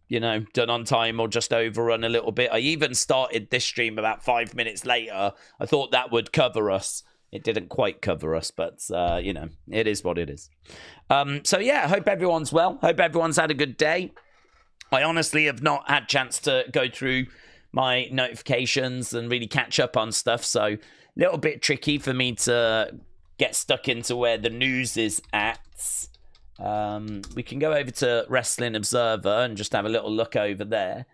done on time or just overrun a little bit. I even started this stream about 5 minutes later. I thought that would cover us. It didn't quite cover us, but, it is what it is. So, yeah, hope everyone's well. Hope everyone's had a good day. I honestly have not had a chance to go through my notifications and really catch up on stuff, so a little bit tricky for me to get stuck into where the news is at. We can go over to Wrestling Observer and just have a little look over there.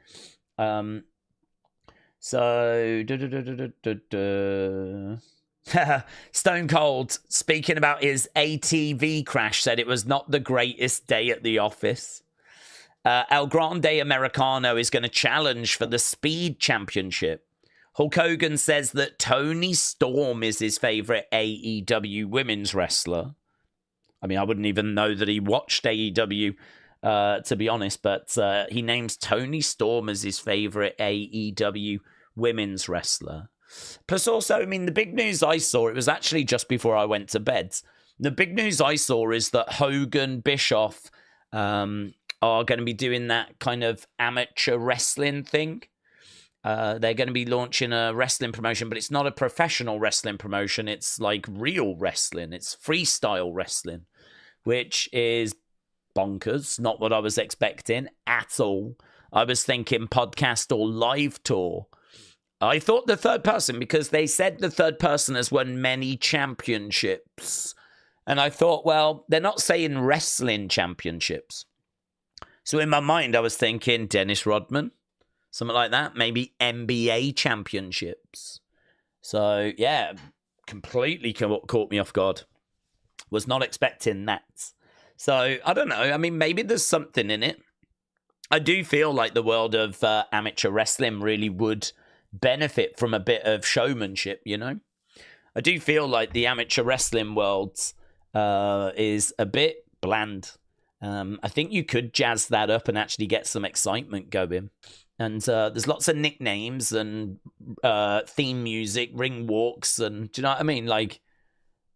Stone Cold, speaking about his ATV crash, said it was not the greatest day at the office. El Grande Americano is going to challenge for the Speed Championship. Hulk Hogan says that Toni Storm is his favorite AEW women's wrestler. I mean, I wouldn't even know that he watched AEW, to be honest, but he names Toni Storm as his favorite AEW women's wrestler. Plus also, I mean, the big news I saw, it was actually just before I went to bed. The big news I saw is that Hogan, Bischoff, are going to be doing that kind of amateur wrestling thing. They're going to be launching a wrestling promotion, but it's not a professional wrestling promotion. It's like real wrestling. It's freestyle wrestling, which is bonkers. Not what I was expecting at all. I was thinking podcast or live tour. I thought the third person, because they said the third person has won many championships. And I thought, well, they're not saying wrestling championships. So in my mind, I was thinking Dennis Rodman, something like that. Maybe NBA championships. So, yeah, completely caught me off guard. Was not expecting that. So, I don't know. I mean, maybe there's something in it. I do feel like the world of amateur wrestling really would benefit from a bit of showmanship, I do feel like the amateur wrestling world is a bit bland. I think you could jazz that up and actually get some excitement going. And there's lots of nicknames and theme music, ring walks, and do you know what I mean? Like,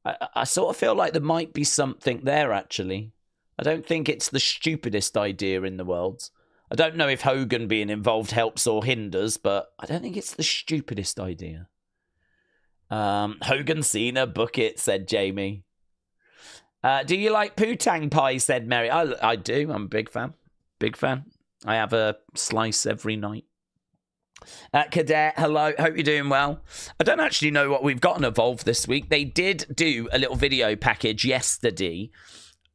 I sort of feel like there might be something there, actually. I don't think it's the stupidest idea in the world. I don't know if Hogan being involved helps or hinders, but I don't think it's the stupidest idea. Hogan Cena, book it, said Jamie. Do you like Poo-Tang pie, said Mary. I do. I'm a big fan. Big fan. I have a slice every night. Cadet, hello. Hope you're doing well. I don't actually know what we've got on Evolve this week. They did do a little video package yesterday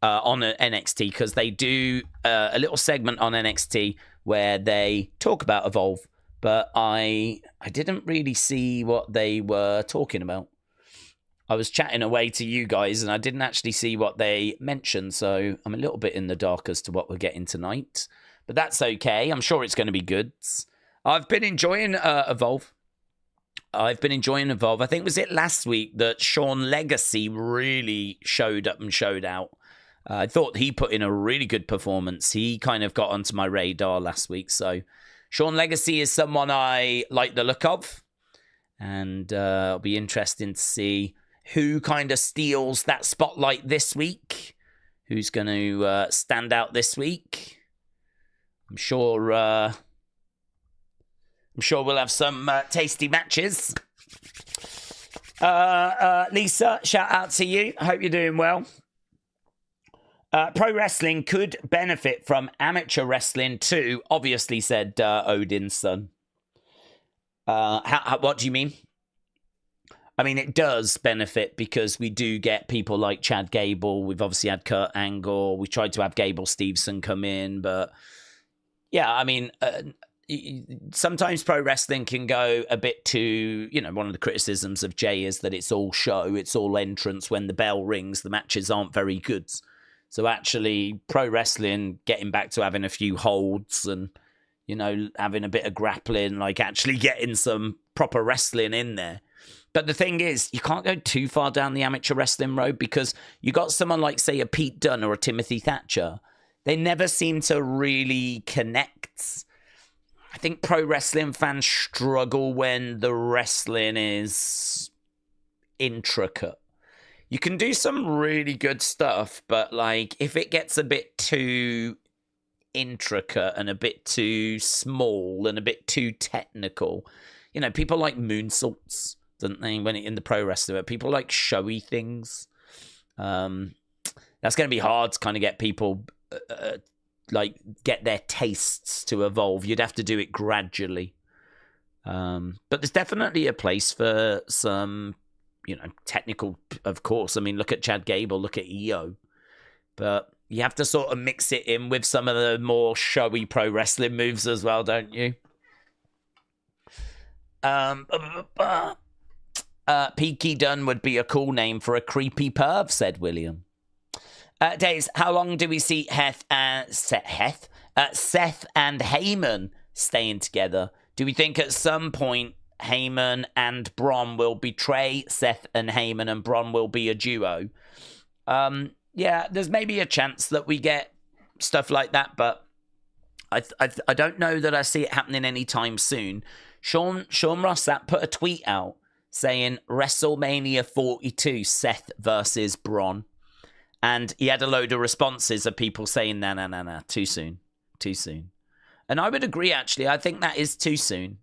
on NXT, because they do a little segment on NXT where they talk about Evolve. But I didn't really see what they were talking about. I was chatting away to you guys, and I didn't actually see what they mentioned, so I'm a little bit in the dark as to what we're getting tonight. But that's okay. I'm sure it's going to be good. I've been enjoying Evolve. I think, was it last week that Sean Legacy really showed up and showed out? I thought he put in a really good performance. He kind of got onto my radar last week. So Sean Legacy is someone I like the look of. And it'll be interesting to see who kind of steals that spotlight this week. Who's going to stand out this week? I'm sure we'll have some tasty matches. Lisa, shout out to you. I hope you're doing well. Pro wrestling could benefit from amateur wrestling too, obviously, said Odin's son. What do you mean? I mean, it does benefit because we do get people like Chad Gable. We've obviously had Kurt Angle. We tried to have Gable Steveson come in. But, yeah, I mean, sometimes pro wrestling can go a bit too, one of the criticisms of Jay is that it's all show, it's all entrance. When the bell rings, the matches aren't very good. So actually, pro wrestling, getting back to having a few holds and, having a bit of grappling, like actually getting some proper wrestling in there. But the thing is, you can't go too far down the amateur wrestling road, because you got someone like, say, a Pete Dunne or a Timothy Thatcher. They never seem to really connect. I think pro wrestling fans struggle when the wrestling is intricate. You can do some really good stuff, but like if it gets a bit too intricate and a bit too small and a bit too technical. You know, people like moonsaults, don't they? When in the pro wrestling, people like showy things. That's going to be hard to kind of get people like get their tastes to evolve. You'd have to do it gradually. But there's definitely a place for some, you know, technical, of course. I mean, look at Chad Gable, look at EO. But you have to sort of mix it in with some of the more showy pro wrestling moves as well, don't you? Peaky Dunn would be a cool name for a creepy perv, said William. Daze, how long do we see Seth and Heyman staying together? Do we think at some point Heyman and Bron will betray Seth and Heyman and Bron will be a duo? Yeah, there's maybe a chance that we get stuff like that, but I don't know that I see it happening anytime soon. Sean Rossap put a tweet out saying WrestleMania 42, Seth versus Bron. And he had a load of responses of people saying, nah, too soon. And I would agree, actually. I think that is too soon.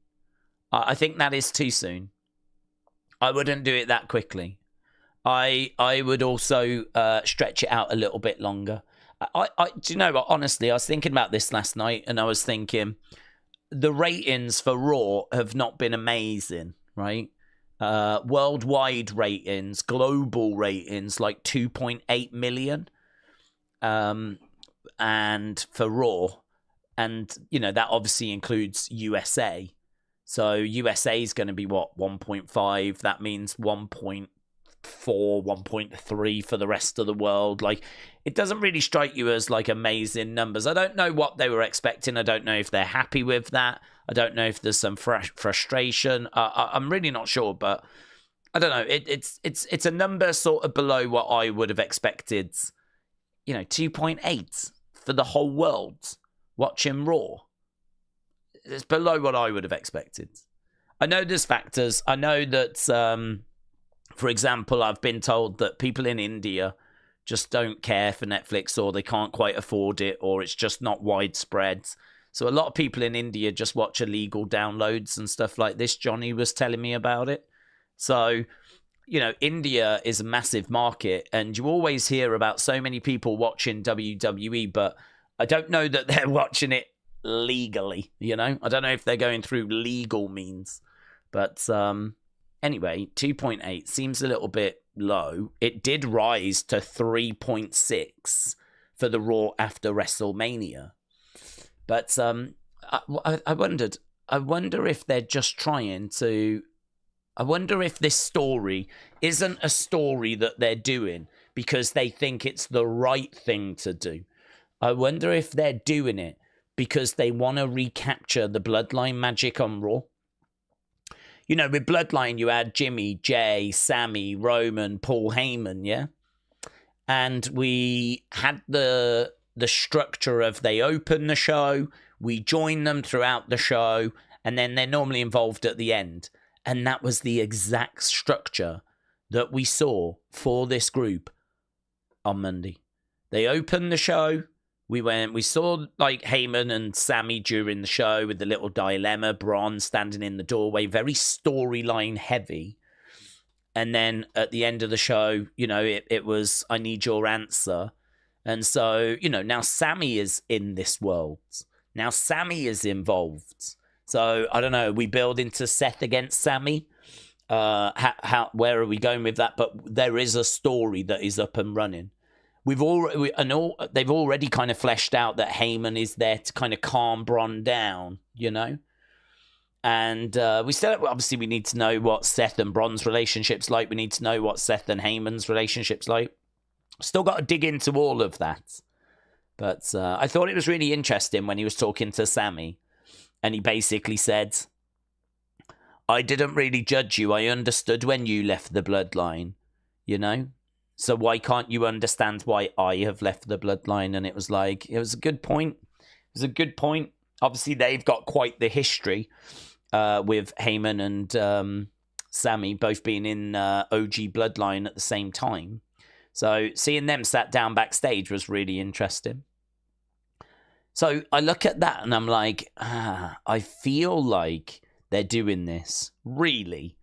I think that is too soon. I wouldn't do it that quickly. I would also stretch it out a little bit longer. Do you know what? Honestly, I was thinking about this last night, and I was thinking the ratings for Raw have not been amazing, right? Worldwide ratings, global ratings, like 2.8 million. And for Raw, and you know that obviously includes USA. So USA is going to be what, 1.5? That means 1.4, 1.3 for the rest of the world. Like, it doesn't really strike you as like amazing numbers. I don't know what they were expecting. I don't know if they're happy with that. I don't know if there's some frustration. I'm really not sure, but I don't know. It's a number sort of below what I would have expected. You know, 2.8 for the whole world watching Raw. It's below what I would have expected. I know there's factors. I know that, for example, I've been told that people in India just don't care for Netflix, or they can't quite afford it, or it's just not widespread. So a lot of people in India just watch illegal downloads and stuff like this. Johnny was telling me about it. So, you know, India is a massive market, and you always hear about so many people watching WWE, but I don't know that they're watching it legally, you know? I don't know if they're going through legal means. But anyway, 2.8 seems a little bit low. It did rise to 3.6 for the Raw after WrestleMania. But I wonder if they're just trying to... I wonder if this story isn't a story that they're doing because they think it's the right thing to do. I wonder if they're doing it because they want to recapture the Bloodline magic on Raw. You know, with Bloodline, you had Jimmy, Jay, Sammy, Roman, Paul Heyman, yeah? And we had the structure of they open the show, we join them throughout the show, and then they're normally involved at the end. And that was the exact structure that we saw for this group on Monday. They opened the show. We saw like Heyman and Sammy during the show with the little dilemma, Braun standing in the doorway, very storyline heavy. And then at the end of the show, you know, it was, I need your answer. And so, you know, now Sammy is in this world. Now Sammy is involved. So, I don't know, we build into Seth against Sammy. Where are we going with that? But there is a story that is up and running. They've already kind of fleshed out that Heyman is there to kind of calm Braun down, you know? And we need to know what Seth and Braun's relationship's like. We need to know what Seth and Heyman's relationship's like. Still got to dig into all of that. But I thought it was really interesting when he was talking to Sammy. And he basically said, I didn't really judge you. I understood when you left the bloodline, you know? So why can't you understand why I have left the bloodline? And it was like, it was a good point. It was a good point. Obviously, they've got quite the history with Heyman and Sammy both being in OG bloodline at the same time. So seeing them sat down backstage was really interesting. So I look at that and I'm like, I feel like they're doing this really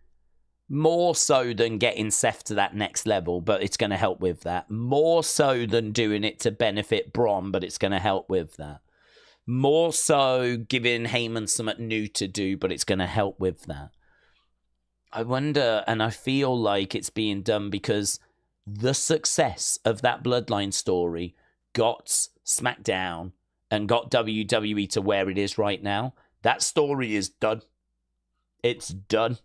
more so than getting Seth to that next level, but it's going to help with that. More so than doing it to benefit Braun, but it's going to help with that. More so giving Heyman something new to do, but it's going to help with that. I wonder, and I feel like it's being done because the success of that Bloodline story got SmackDown and got WWE to where it is right now. That story is done. It's done.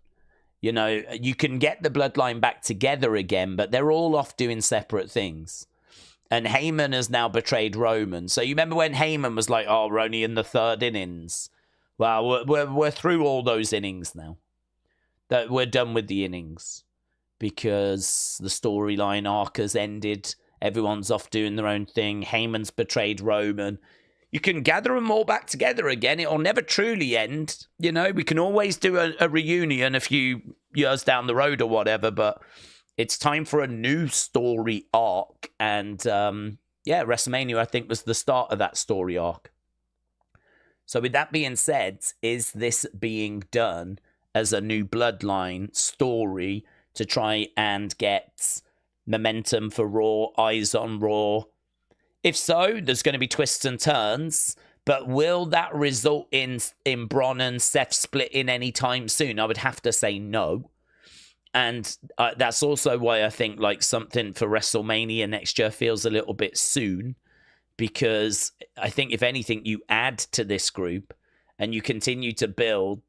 You know, you can get the Bloodline back together again, but they're all off doing separate things. And Heyman has now betrayed Roman. So you remember when Heyman was like, oh, we're only in the third innings. Well, we're through all those innings now. That we're done with the innings because the storyline arc has ended. Everyone's off doing their own thing. Heyman's betrayed Roman. You can gather them all back together again. It'll never truly end. You know, we can always do a reunion a few years down the road or whatever, but it's time for a new story arc. And WrestleMania, I think, was the start of that story arc. So with that being said, is this being done as a new Bloodline story to try and get momentum for Raw, eyes on Raw? If so, there's going to be twists and turns, but will that result in Braun and Seth splitting anytime soon? I would have to say no. And that's also why I think like something for WrestleMania next year feels a little bit soon, because I think if anything, you add to this group and you continue to build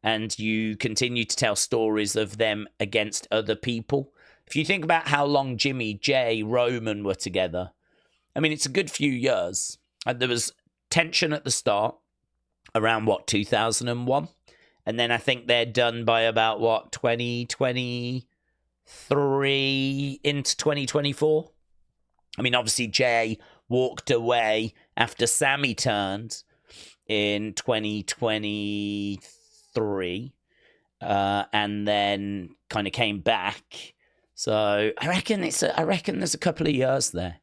and you continue to tell stories of them against other people. If you think about how long Jimmy, Jay, Roman were together, I mean, it's a good few years. There was tension at the start, around, 2001? And then I think they're done by about, 2023 into 2024? I mean, obviously, Jay walked away after Sammy turned in 2023 and then kind of came back. So I reckon there's a couple of years there.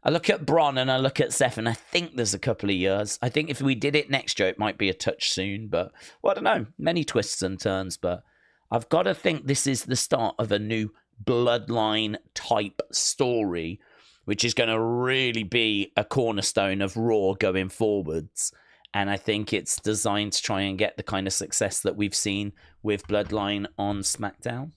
I look at Braun and I look at Seth and I think there's a couple of years. I think if we did it next year, it might be a touch soon. But, well, I don't know. Many twists and turns. But I've got to think this is the start of a new Bloodline type story, which is going to really be a cornerstone of Raw going forwards. And I think it's designed to try and get the kind of success that we've seen with Bloodline on SmackDown.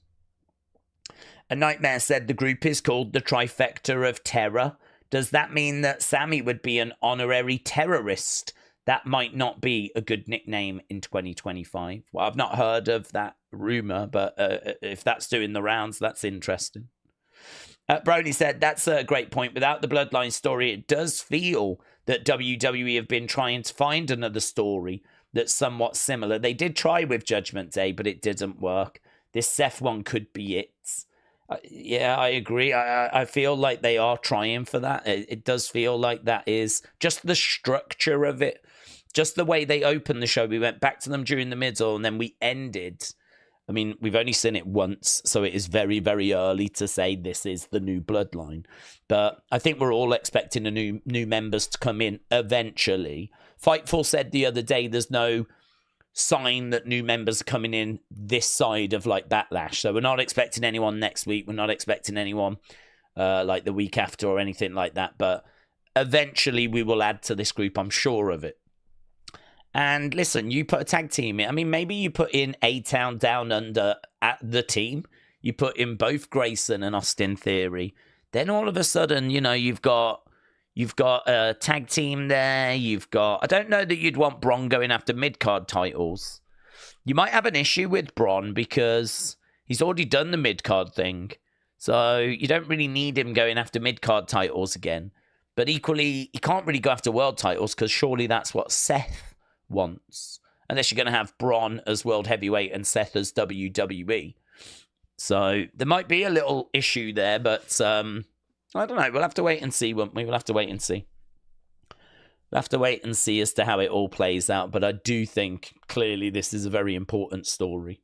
A Nightmare said the group is called the Trifecta of Terror. Does that mean that Sammy would be an honorary terrorist? That might not be a good nickname in 2025. Well, I've not heard of that rumor, but if that's doing the rounds, that's interesting. Brony said, that's a great point. Without the Bloodline story, it does feel that WWE have been trying to find another story that's somewhat similar. They did try with Judgment Day, but it didn't work. This Seth one could be it. Yeah, I agree. I feel like they are trying for that. It does feel like that is just the structure of it. Just the way they opened the show. We went back to them during the middle and then we ended. I mean, we've only seen it once, so it is very, very early to say this is the new Bloodline. But I think we're all expecting a new members to come in eventually. Fightful said the other day there's no sign that new members are coming in this side of like Backlash. So we're not expecting anyone next week. We're not expecting anyone like the week after or anything like that. But eventually we will add to this group. I'm sure of it. And listen, you put a tag team in. I mean, maybe you put in A-Town Down Under at the team. You put in both Grayson and Austin Theory. Then all of a sudden, you know, you've got a tag team there. You've got... I don't know that you'd want Braun going after mid-card titles. You might have an issue with Braun because he's already done the mid-card thing. So you don't really need him going after mid-card titles again. But equally, he can't really go after world titles because surely that's what Seth wants. Unless you're going to have Braun as world heavyweight and Seth as WWE. So there might be a little issue there, but... I don't know. We'll have to wait and see, won't we? We'll have to wait and see. We'll have to wait and see as to how it all plays out. But I do think, clearly, this is a very important story.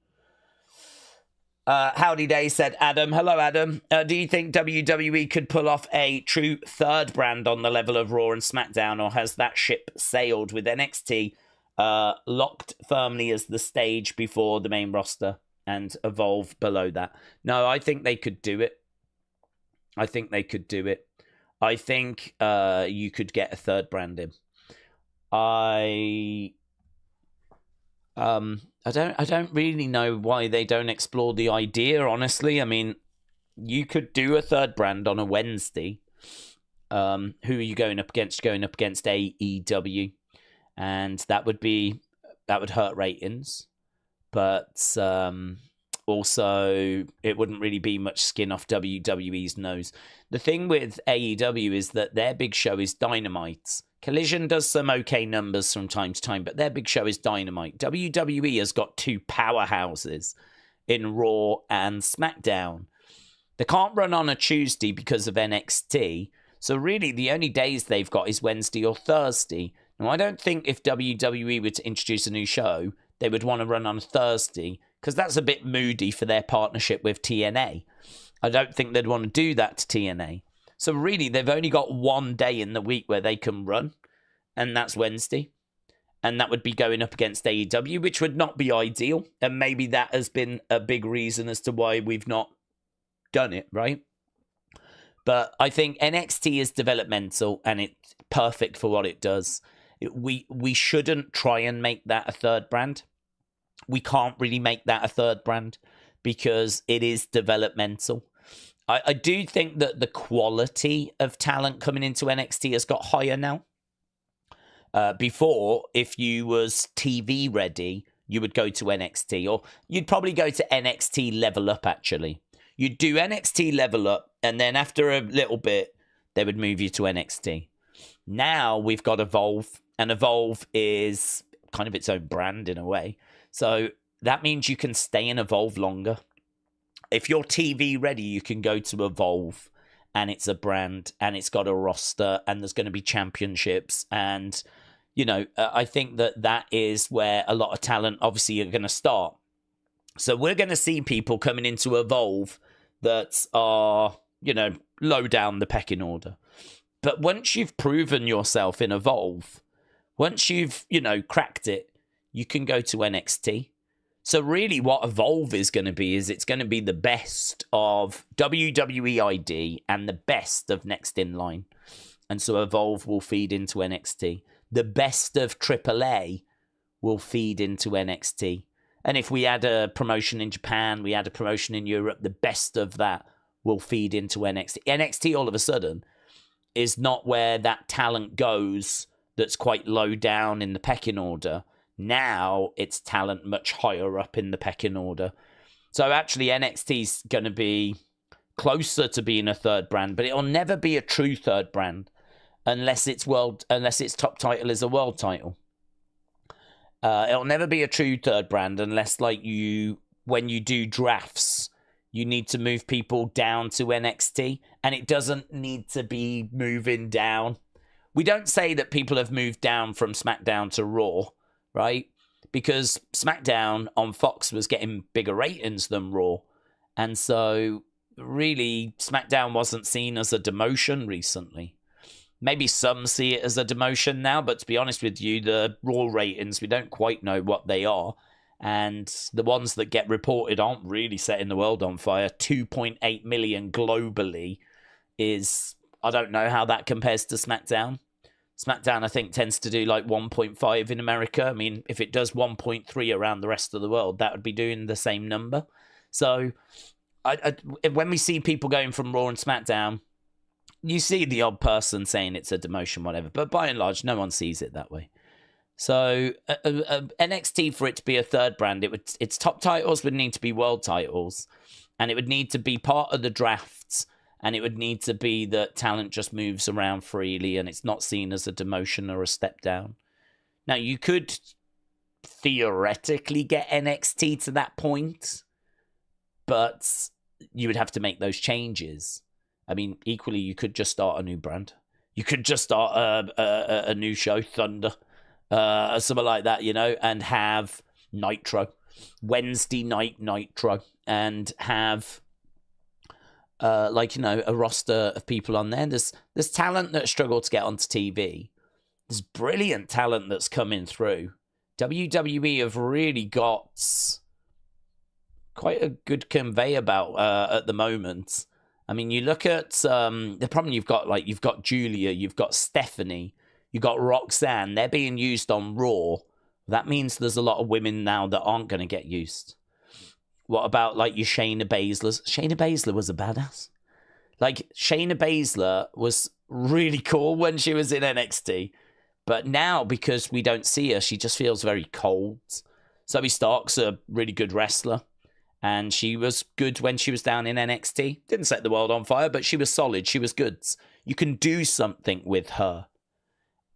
Howdy Day said Adam. Hello, Adam. Do you think WWE could pull off a true third brand on the level of Raw and SmackDown, or has that ship sailed with NXT locked firmly as the stage before the main roster and Evolve below that? No, I think they could do it. I think you could get a third brand in. I don't really know why they don't explore the idea, honestly. I mean, you could do a third brand on a Wednesday. Who are you going up against? Going up against AEW. And that would hurt ratings. But also, it wouldn't really be much skin off WWE's nose. The thing with AEW is that their big show is Dynamite. Collision does some okay numbers from time to time, but their big show is Dynamite. WWE has got two powerhouses in Raw and SmackDown. They can't run on a Tuesday because of NXT, so really the only days they've got is Wednesday or Thursday. Now, I don't think if WWE were to introduce a new show, they would want to run on a Thursday, because that's a bit moody for their partnership with TNA. I don't think they'd want to do that to TNA. So really, they've only got one day in the week where they can run, and that's Wednesday. And that would be going up against AEW, which would not be ideal. And maybe that has been a big reason as to why we've not done it, right? But I think NXT is developmental, and it's perfect for what it does. We shouldn't try and make that a third brand. We can't really make that a third brand because it is developmental. I do think that the quality of talent coming into NXT has got higher now. Before, if you was TV ready, you would go to NXT, or you'd probably go to NXT Level Up, actually. You'd do NXT Level Up, and then after a little bit, they would move you to NXT. Now we've got Evolve, and Evolve is kind of its own brand in a way. So that means you can stay in Evolve longer. If you're TV ready, you can go to Evolve, and it's a brand, and it's got a roster, and there's going to be championships. And, you know, I think that is where a lot of talent obviously are going to start. So we're going to see people coming into Evolve that are, you know, low down the pecking order. But once you've proven yourself in Evolve, once you've, you know, cracked it, you can go to NXT. So really what Evolve is going to be is it's going to be the best of WWE ID and the best of Next in Line. And so Evolve will feed into NXT. The best of AAA will feed into NXT. And if we add a promotion in Japan, we add a promotion in Europe, the best of that will feed into NXT. NXT all of a sudden is not where that talent goes that's quite low down in the pecking order. Now it's talent much higher up in the pecking order. So actually NXT's going to be closer to being a third brand, but it'll never be a true third brand unless its top title is a world title. It'll never be a true third brand unless, like, when you do drafts, you need to move people down to NXT, and it doesn't need to be moving down. We don't say that people have moved down from SmackDown to Raw, right? Because SmackDown on Fox was getting bigger ratings than Raw. And so, really, SmackDown wasn't seen as a demotion recently. Maybe some see it as a demotion now, but to be honest with you, the Raw ratings, we don't quite know what they are. And the ones that get reported aren't really setting the world on fire. 2.8 million globally is, I don't know how that compares to SmackDown. SmackDown, I think, tends to do like 1.5 in America. I mean, if it does 1.3 around the rest of the world, that would be doing the same number. So when we see people going from Raw and SmackDown, you see the odd person saying it's a demotion, whatever. But by and large, no one sees it that way. So NXT, for it to be a third brand, its top titles would need to be world titles. And it would need to be part of the drafts. And it would need to be that talent just moves around freely and it's not seen as a demotion or a step down. Now, you could theoretically get NXT to that point, but you would have to make those changes. I mean, equally, you could just start a new brand. You could just start a new show, Thunder, something like that, you know, and have Nitro. Wednesday night Nitro and have a roster of people on there. There's talent that struggle to get onto TV. There's brilliant talent that's coming through. WWE have really got quite a good conveyor belt at the moment. I mean, you look at the problem you've got Julia, you've got Stephanie, you've got Roxanne. They're being used on Raw. That means there's a lot of women now that aren't going to get used. What about your Shayna Baszler? Shayna Baszler was a badass. Shayna Baszler was really cool when she was in NXT. But now, because we don't see her, she just feels very cold. Zoe Stark's a really good wrestler. And she was good when she was down in NXT. Didn't set the world on fire, but she was solid. She was good. You can do something with her.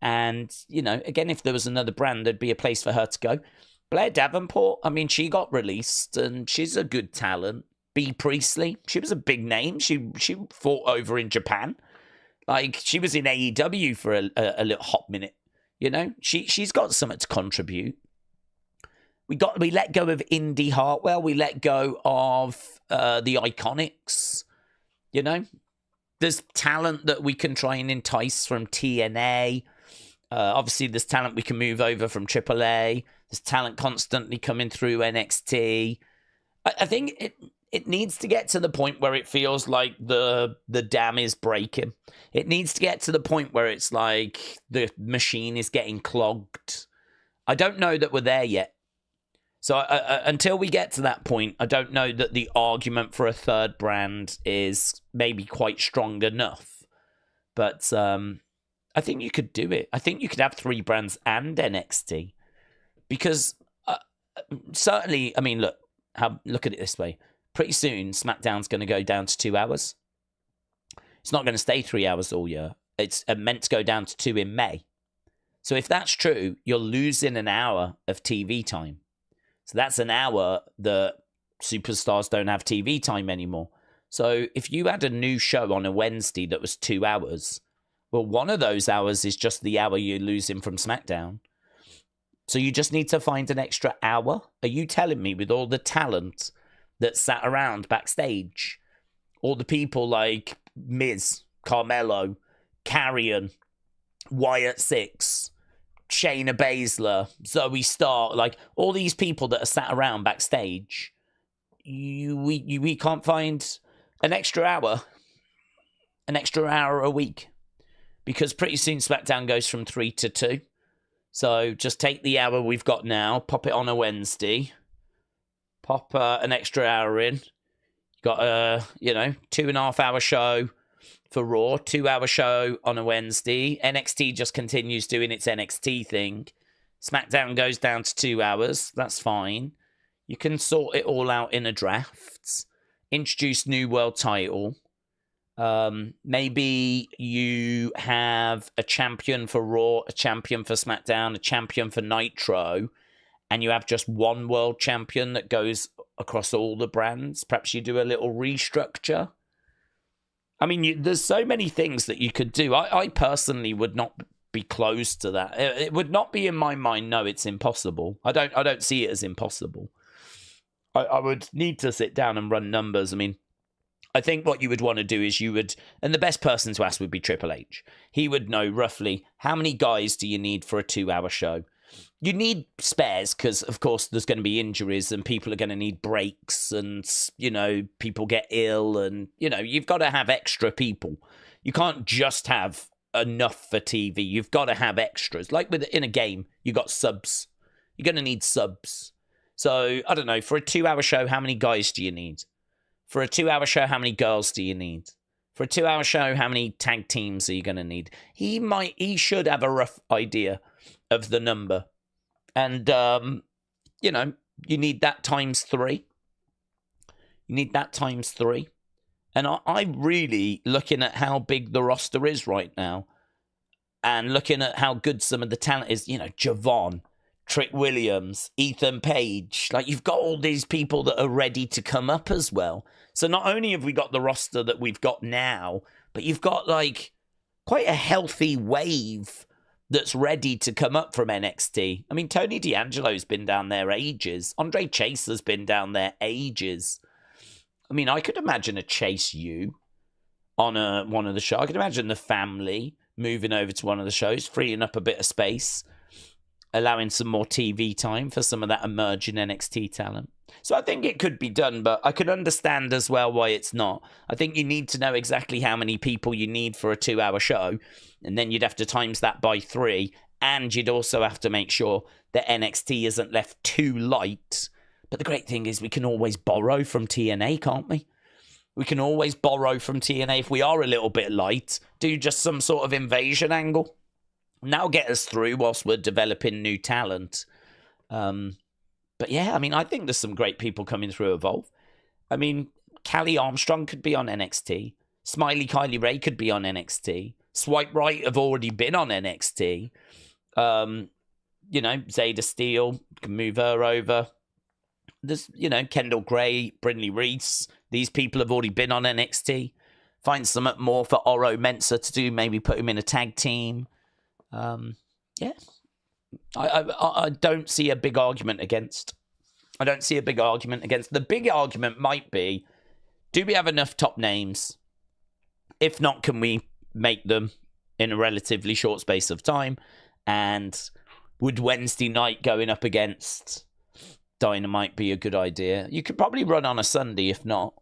And, again, if there was another brand, there'd be a place for her to go. Blair Davenport, I mean, she got released, and she's a good talent. Bea Priestley, she was a big name. She fought over in Japan. She was in AEW for a little hot minute. She's got something to contribute. We let go of Indy Hartwell. We let go of the Iconics. There's talent that we can try and entice from TNA. Obviously, there's talent we can move over from AAA. There's talent constantly coming through NXT. I think it needs to get to the point where it feels like the dam is breaking. It needs to get to the point where it's like the machine is getting clogged. I don't know that we're there yet. So until we get to that point, I don't know that the argument for a third brand is maybe quite strong enough. But I think you could do it. I think you could have 3 brands and NXT. Because certainly, I mean, look at it this way. Pretty soon, SmackDown's going to go down to 2 hours. It's not going to stay 3 hours all year. It's meant to go down to 2 in May. So if that's true, you're losing an hour of TV time. So that's an hour that superstars don't have TV time anymore. So if you had a new show on a Wednesday that was 2 hours, well, one of those hours is just the hour you're losing from SmackDown. So you just need to find an extra hour? Are you telling me with all the talent that sat around backstage, all the people like Miz, Carmelo, Carrion, Wyatt Six, Shayna Baszler, Zoe Stark, all these people that are sat around backstage, we can't find an extra hour a week, because pretty soon SmackDown goes from 3 to 2. So just take the hour we've got now, pop it on a Wednesday, pop an extra hour in. You got a 2.5 hour show for Raw, 2 hour show on a Wednesday. NXT just continues doing its NXT thing. SmackDown goes down to 2 hours. That's fine. You can sort it all out in a draft. Introduce new world title. Maybe you have a champion for Raw, a champion for SmackDown, a champion for Nitro, and you have just one world champion that goes across all the brands. Perhaps you do a little restructure. I mean, there's so many things that you could do. I personally would not be close to that. It would not be in my mind. No, it's impossible. I don't see it as impossible. I would need to sit down and run numbers. I mean, I think what you would want to do is and the best person to ask would be Triple H. He would know roughly how many guys do you need for a 2 hour show. You need spares because, of course, there's going to be injuries and people are going to need breaks and, people get ill and, you've got to have extra people. You can't just have enough for TV. You've got to have extras. Like in a game, you got subs. You're going to need subs. So, I don't know, for a 2 hour show, how many guys do you need? For a 2 hour show, how many girls do you need? For a 2 hour show, how many tag teams are you going to need? He should have a rough idea of the number. And, you need that times 3. You need that times 3. And I'm really looking at how big the roster is right now. And looking at how good some of the talent is, Javon, Trick Williams, Ethan Page. You've got all these people that are ready to come up as well. So not only have we got the roster that we've got now, but you've got, quite a healthy wave that's ready to come up from NXT. I mean, Tony D'Angelo's been down there ages. Andre Chase has been down there ages. I mean, I could imagine a Chase U on one of the shows. I could imagine the family moving over to one of the shows, freeing up a bit of space, allowing some more TV time for some of that emerging NXT talent. So I think it could be done, but I could understand as well why it's not. I think you need to know exactly how many people you need for a 2-hour show, and then you'd have to times that by 3, and you'd also have to make sure that NXT isn't left too light. But the great thing is we can always borrow from TNA, can't we? We can always borrow from TNA if we are a little bit light, do just some sort of invasion angle. Now get us through whilst we're developing new talent. But yeah, I mean, I think there's some great people coming through Evolve. I mean, Callie Armstrong could be on NXT. Smiley Kylie Ray could be on NXT. Swipe Right have already been on NXT. Zayda Steele, can move her over. There's, Kendal Gray, Brindley Reese. These people have already been on NXT. Find something more for Oro Mensah to do. Maybe put him in a tag team. Yeah. I don't see a big argument against. The big argument might be, do we have enough top names? If not, can we make them in a relatively short space of time? And would Wednesday night going up against Dynamite be a good idea? You could probably run on a Sunday, if not.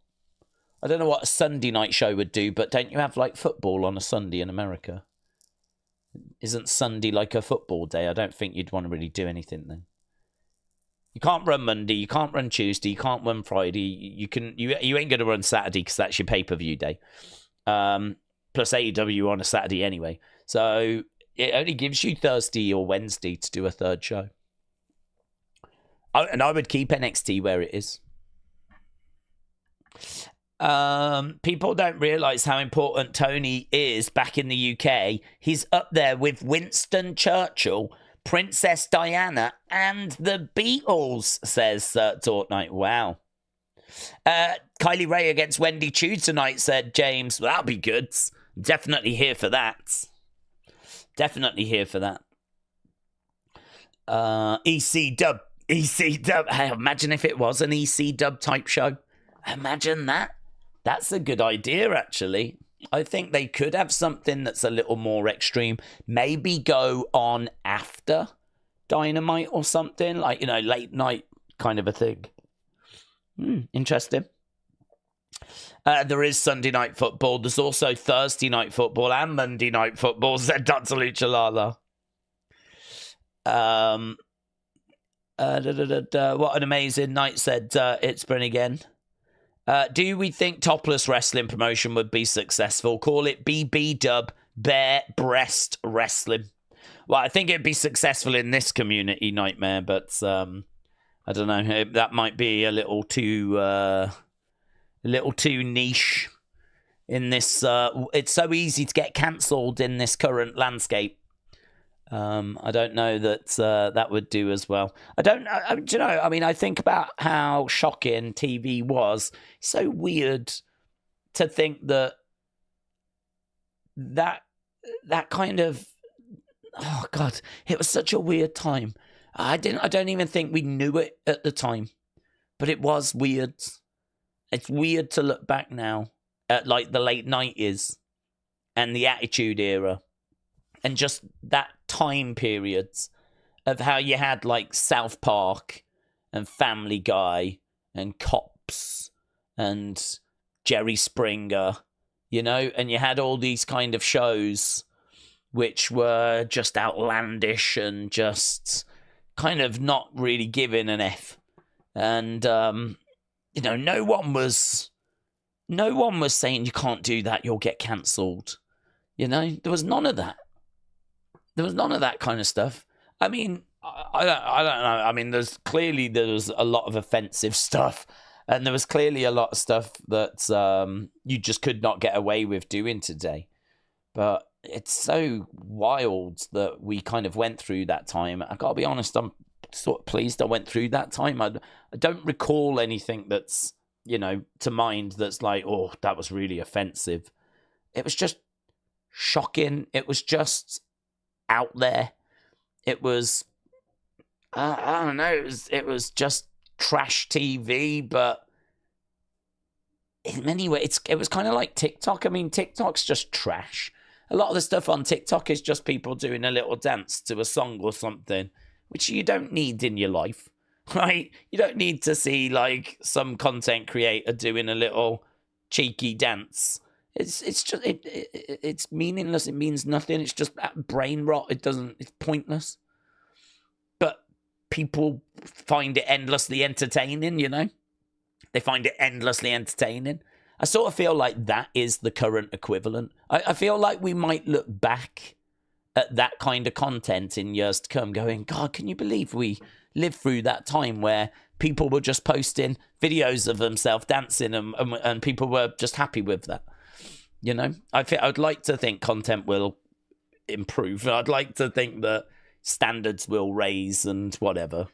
I don't know what a Sunday night show would do, but don't you have, football on a Sunday in America? Isn't Sunday like a football day? I don't think you'd want to really do anything then. You can't run Monday, you can't run Tuesday, you can't run Friday. You ain't going to run Saturday because that's your pay-per-view day. Plus AEW on a Saturday anyway. So it only gives you Thursday or Wednesday to do a third show. And I would keep NXT where it is. People don't realise how important Tony is back in the UK. He's up there with Winston Churchill, Princess Diana, and the Beatles, says Tortnight. Wow. Kylie Ray against Wendy Choo tonight, said James. Well, that'll be good. Definitely here for that. EC Dub. Hey, imagine if it was an EC Dub type show. Imagine that. That's a good idea, actually. I think they could have something that's a little more extreme. Maybe go on after Dynamite or something. Late night kind of a thing. Interesting. There is Sunday night football. There's also Thursday night football and Monday night football, said Dr. Luchalala. What an amazing night, said It's Bryn again. Do we think topless wrestling promotion would be successful? Call it BB Dub, Bare Breast Wrestling. Well, I think it'd be successful in this community, Nightmare, but I don't know. That might be a little too niche in this. It's so easy to get cancelled in this current landscape. I don't know that that would do as well. I think about how shocking TV was. It's so weird to think that kind of, oh God, it was such a weird time. I don't even think we knew it at the time, but it was weird. It's weird to look back now at the late 90s and the Attitude Era. And just that time periods of how you had South Park and Family Guy and Cops and Jerry Springer, and you had all these kind of shows which were just outlandish and just kind of not really giving an F. And, no one was saying you can't do that, you'll get cancelled. There was none of that. There was none of that kind of stuff. I mean, I don't know. I mean, there was a lot of offensive stuff, and there was clearly a lot of stuff that you just could not get away with doing today. But it's so wild that we kind of went through that time. I gotta be honest, I'm sort of pleased I went through that time. I don't recall anything that's, to mind that's oh, that was really offensive. It was just shocking. It was just out there. It was, I don't know, it was just trash TV, but in many ways, it was kind of like TikTok. I mean, TikTok's just trash. A lot of the stuff on TikTok is just people doing a little dance to a song or something, which you don't need in your life, right? You don't need to see, like, some content creator doing a little cheeky dance. It's just, it's meaningless. It means nothing. It's just brain rot. It's pointless. But people find it endlessly entertaining, you know? They find it endlessly entertaining. I sort of feel like that is the current equivalent. I feel like we might look back at that kind of content in years to come going, God, can you believe we lived through that time where people were just posting videos of themselves dancing and people were just happy with that? You know, I'd like to think content will improve. I'd like to think that standards will raise and whatever.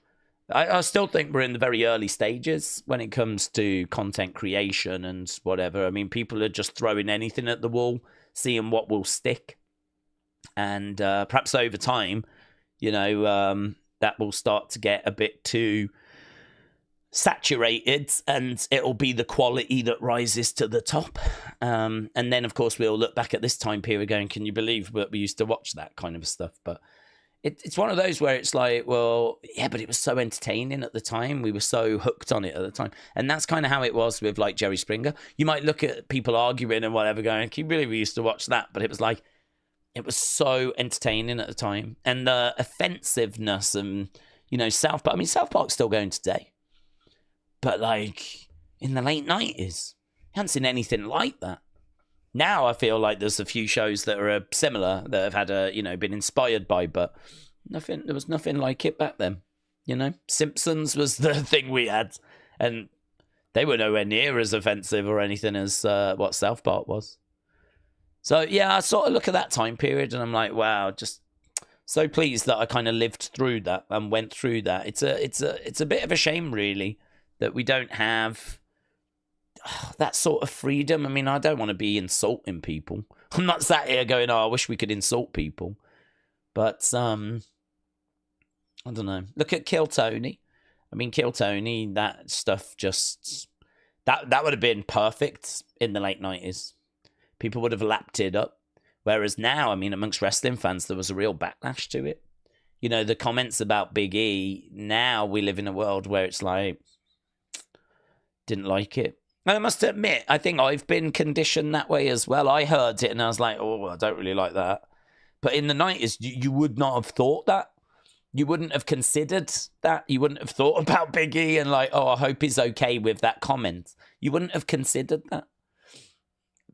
I still think we're in the very early stages when it comes to content creation and whatever. I mean, people are just throwing anything at the wall, seeing what will stick. And perhaps over time, you know, that will start to get a bit too saturated and it'll be the quality that rises to the top. And then, of course, we'll look back at this time period going, can you believe that we used to watch that kind of stuff? But it's one of those where it's like, well, yeah, but it was so entertaining at the time. We were so hooked on it at the time. And that's kind of how it was with, like, Jerry Springer. You might look at people arguing and whatever going, can you believe we used to watch that? But it was like, it was so entertaining at the time. And the offensiveness and, you know, South Park. I mean, South Park's still going today. But, like, in the late 90s, I haven't seen anything like that. Now I feel like there's a few shows that are similar that have had been inspired by, but there was nothing like it back then. You know, Simpsons was the thing we had, and they were nowhere near as offensive or anything as what South Park was. So yeah, I sort of look at that time period and I'm like, wow, just so pleased that I kind of lived through that and went through that. It's a bit of a shame, really, that we don't have that sort of freedom. I mean, I don't want to be insulting people. I'm not sat here going, oh, I wish we could insult people. But, I don't know. Look at Kill Tony. I mean, Kill Tony, that stuff just... That would have been perfect in the late 90s. People would have lapped it up. Whereas now, I mean, amongst wrestling fans, there was a real backlash to it. You know, the comments about Big E, now we live in a world where it's like, didn't like it. And I must admit, I think I've been conditioned that way as well. I heard it and I was like, oh, I don't really like that. But in the 90s, you would not have thought that. You wouldn't have considered that. You wouldn't have thought about Big E and like, oh, I hope he's okay with that comment. You wouldn't have considered that.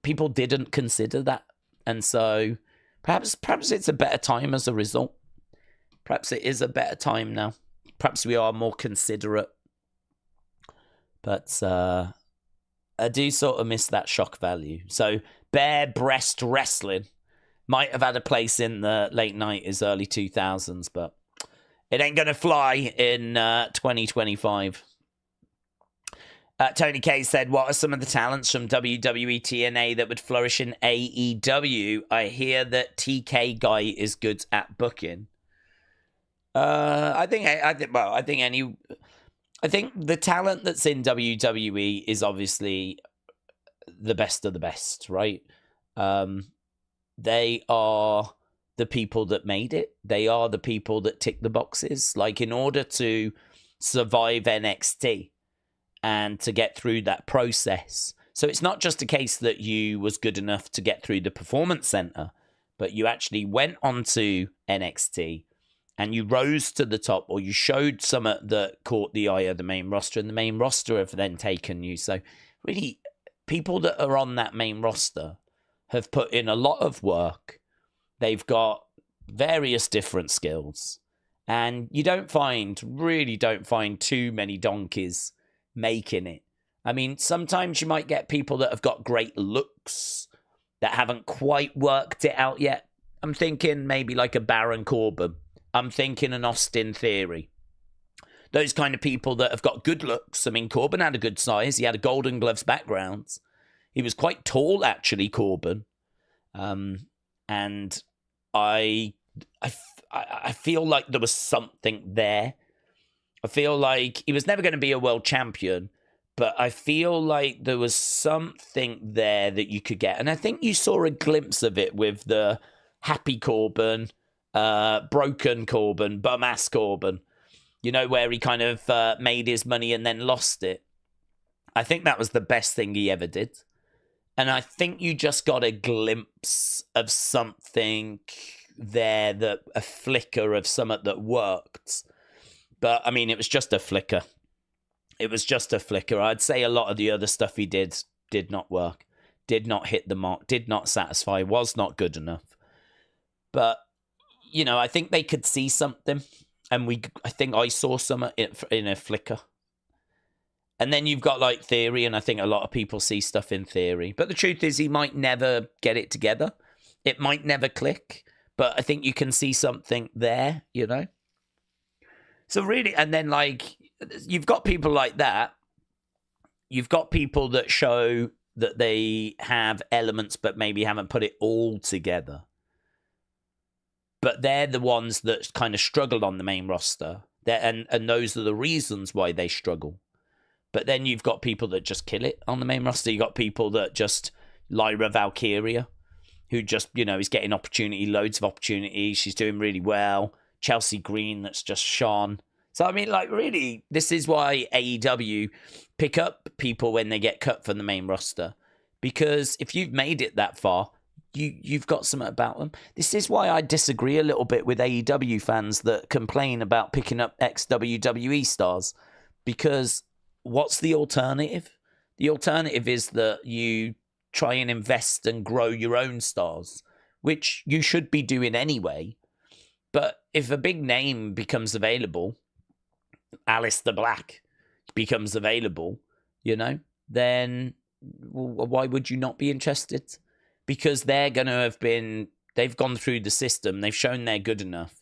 People didn't consider that. And so perhaps it's a better time as a result. Perhaps it is a better time now. Perhaps we are more considerate. But I do sort of miss that shock value. So bare breast wrestling might have had a place in the late 90s, early 2000s, but it ain't going to fly in 2025. Tony K said, what are some of the talents from WWE TNA that would flourish in AEW? I hear that TK Guy is good at booking. I think the talent that's in WWE is obviously the best of the best, right? They are the people that made it. They are the people that tick the boxes. Like, in order to survive NXT and to get through that process. So it's not just a case that you was good enough to get through the Performance Center, but you actually went onto NXT and you rose to the top, or you showed something that caught the eye of the main roster, and the main roster have then taken you. So really, people that are on that main roster have put in a lot of work. They've got various different skills, and you really don't find too many donkeys making it. I mean, sometimes you might get people that have got great looks that haven't quite worked it out yet. I'm thinking maybe like a Baron Corbin. I'm thinking an Austin Theory. Those kind of people that have got good looks. I mean, Corbin had a good size. He had a Golden Gloves background. He was quite tall, actually, Corbin. And I I feel like there was something there. I feel like he was never going to be a world champion, but I feel like there was something there that you could get. And I think you saw a glimpse of it with the happy Corbin, broken Corbin, bum-ass Corbin, where he kind of made his money and then lost it. I think that was the best thing he ever did. And I think you just got a glimpse of something there, a flicker of something that worked. But, I mean, it was just a flicker. It was just a flicker. I'd say a lot of the other stuff he did not work, did not hit the mark, did not satisfy, was not good enough. But, I think they could see something. And I think I saw some in a flicker. And then you've got, like, Theory, and I think a lot of people see stuff in Theory. But the truth is, he might never get it together. It might never click. But I think you can see something there, So really, and then, like, you've got people like that. You've got people that show that they have elements, but maybe haven't put it all together. But they're the ones that kind of struggle on the main roster. And those are the reasons why they struggle. But then you've got people that just kill it on the main roster. You've got people that just, Lyra Valkyria, who just, is getting loads of opportunities. She's doing really well. Chelsea Green, that's just shone. So, I mean, like, really, this is why AEW pick up people when they get cut from the main roster. Because if you've made it that far, you've got something about them. This is why I disagree a little bit with AEW fans that complain about picking up ex-WWE stars. Because what's the alternative? The alternative is that you try and invest and grow your own stars, which you should be doing anyway. But if a big name becomes available, Alistair Black becomes available, then why would you not be interested? Because they're going to they've gone through the system, they've shown they're good enough.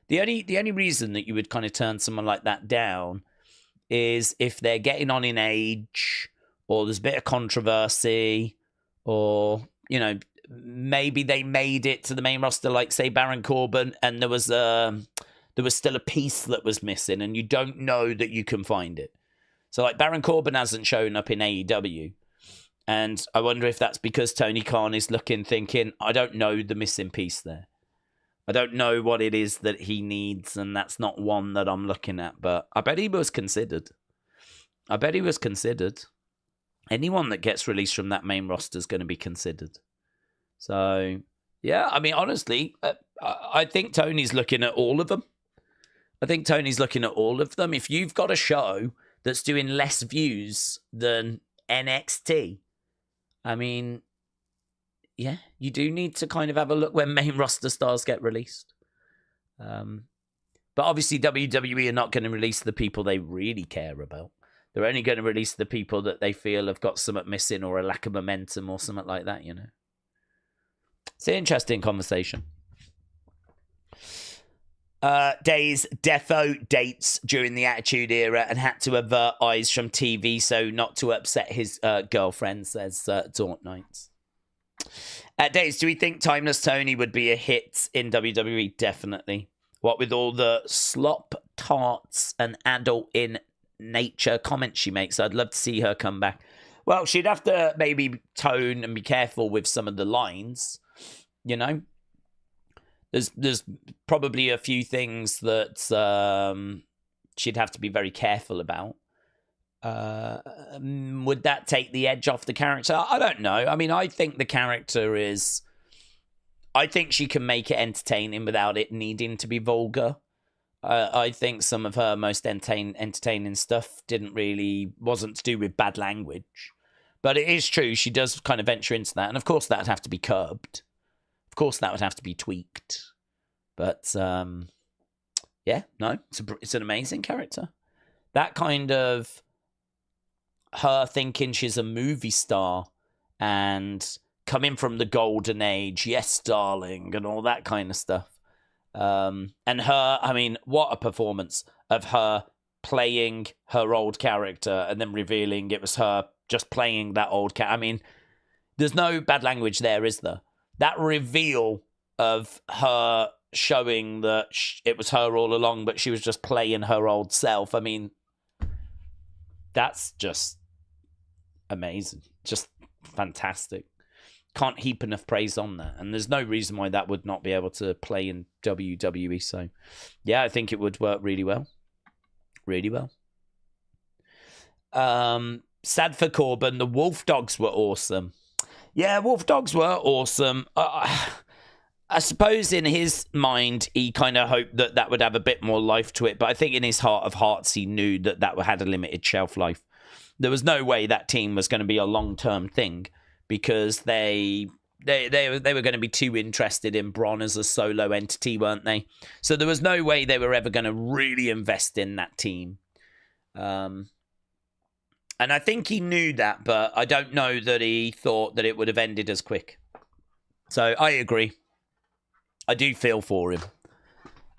The only reason that you would kind of turn someone like that down is if they're getting on in age, or there's a bit of controversy, or, maybe they made it to the main roster, like, say, Baron Corbin, and there was still a piece that was missing, and you don't know that you can find it. So, like, Baron Corbin hasn't shown up in AEW, and I wonder if that's because Tony Khan is thinking, I don't know the missing piece there. I don't know what it is that he needs, and that's not one that I'm looking at. But I bet he was considered. Anyone that gets released from that main roster is going to be considered. So, yeah, I mean, honestly, I think Tony's looking at all of them. If you've got a show that's doing less views than NXT, I mean, yeah, you do need to kind of have a look when main roster stars get released. But obviously WWE are not going to release the people they really care about. They're only going to release the people that they feel have got something missing or a lack of momentum or something like that, It's an interesting conversation. Daze Defo dates during the Attitude Era and had to avert eyes from TV so not to upset his girlfriend, says Daunt Knights. Daze, do we think Timeless Tony would be a hit in WWE? Definitely. What with all the slop, tarts, and adult in nature comments she makes, I'd love to see her come back. Well, she'd have to maybe tone and be careful with some of the lines, There's probably a few things that she'd have to be very careful about. Would that take the edge off the character? I don't know. I mean, I think the character is... I think she can make it entertaining without it needing to be vulgar. I think some of her most entertaining stuff wasn't to do with bad language. But it is true, she does kind of venture into that. And of course, that would have to be curbed. Of course, that would have to be tweaked. But, yeah, no, it's an amazing character. That kind of her thinking she's a movie star and coming from the golden age, yes, darling, and all that kind of stuff. And her, I mean, what a performance of her playing her old character and then revealing it was her just playing that old character. I mean, there's no bad language there, is there? That reveal of her showing that it was her all along, but she was just playing her old self. I mean, that's just amazing. Just fantastic. Can't heap enough praise on that. And there's no reason why that would not be able to play in WWE. So, yeah, I think it would work really well. Really well. Sad for Corbin. The Wolf Dogs were awesome. Yeah, Wolf Dogs were awesome. I suppose in his mind, he kind of hoped that that would have a bit more life to it. But I think in his heart of hearts, he knew that that had a limited shelf life. There was no way that team was going to be a long-term thing because they were going to be too interested in Bron as a solo entity, weren't they? So there was no way they were ever going to really invest in that team. And I think he knew that, but I don't know that he thought that it would have ended as quick. So I agree. I do feel for him.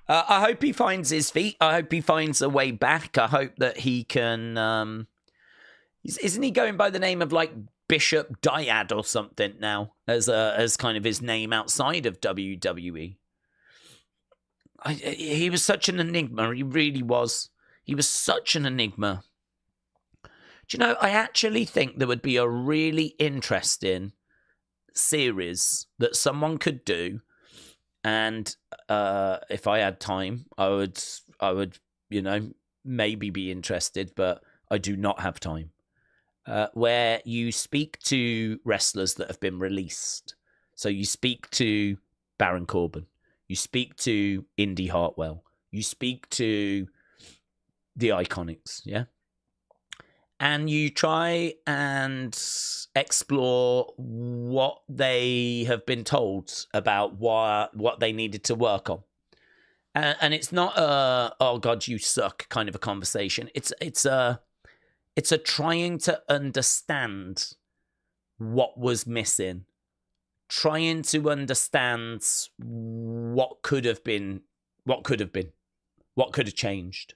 I hope he finds his feet. I hope he finds a way back. I hope that he can... isn't he going by the name of like Bishop Dyad or something now as kind of his name outside of WWE? He was such an enigma. He really was. He was such an enigma. Do you know, I actually think there would be a really interesting series that someone could do. And if I had time, I would, maybe be interested, but I do not have time. Where you speak to wrestlers that have been released. So you speak to Baron Corbin. You speak to Indy Hartwell. You speak to the Iconics, yeah? And you try and explore what they have been told about what they needed to work on. And it's not a, oh God, you suck kind of a conversation. It's a trying to understand what was missing. Trying to understand what could have been, what could have changed.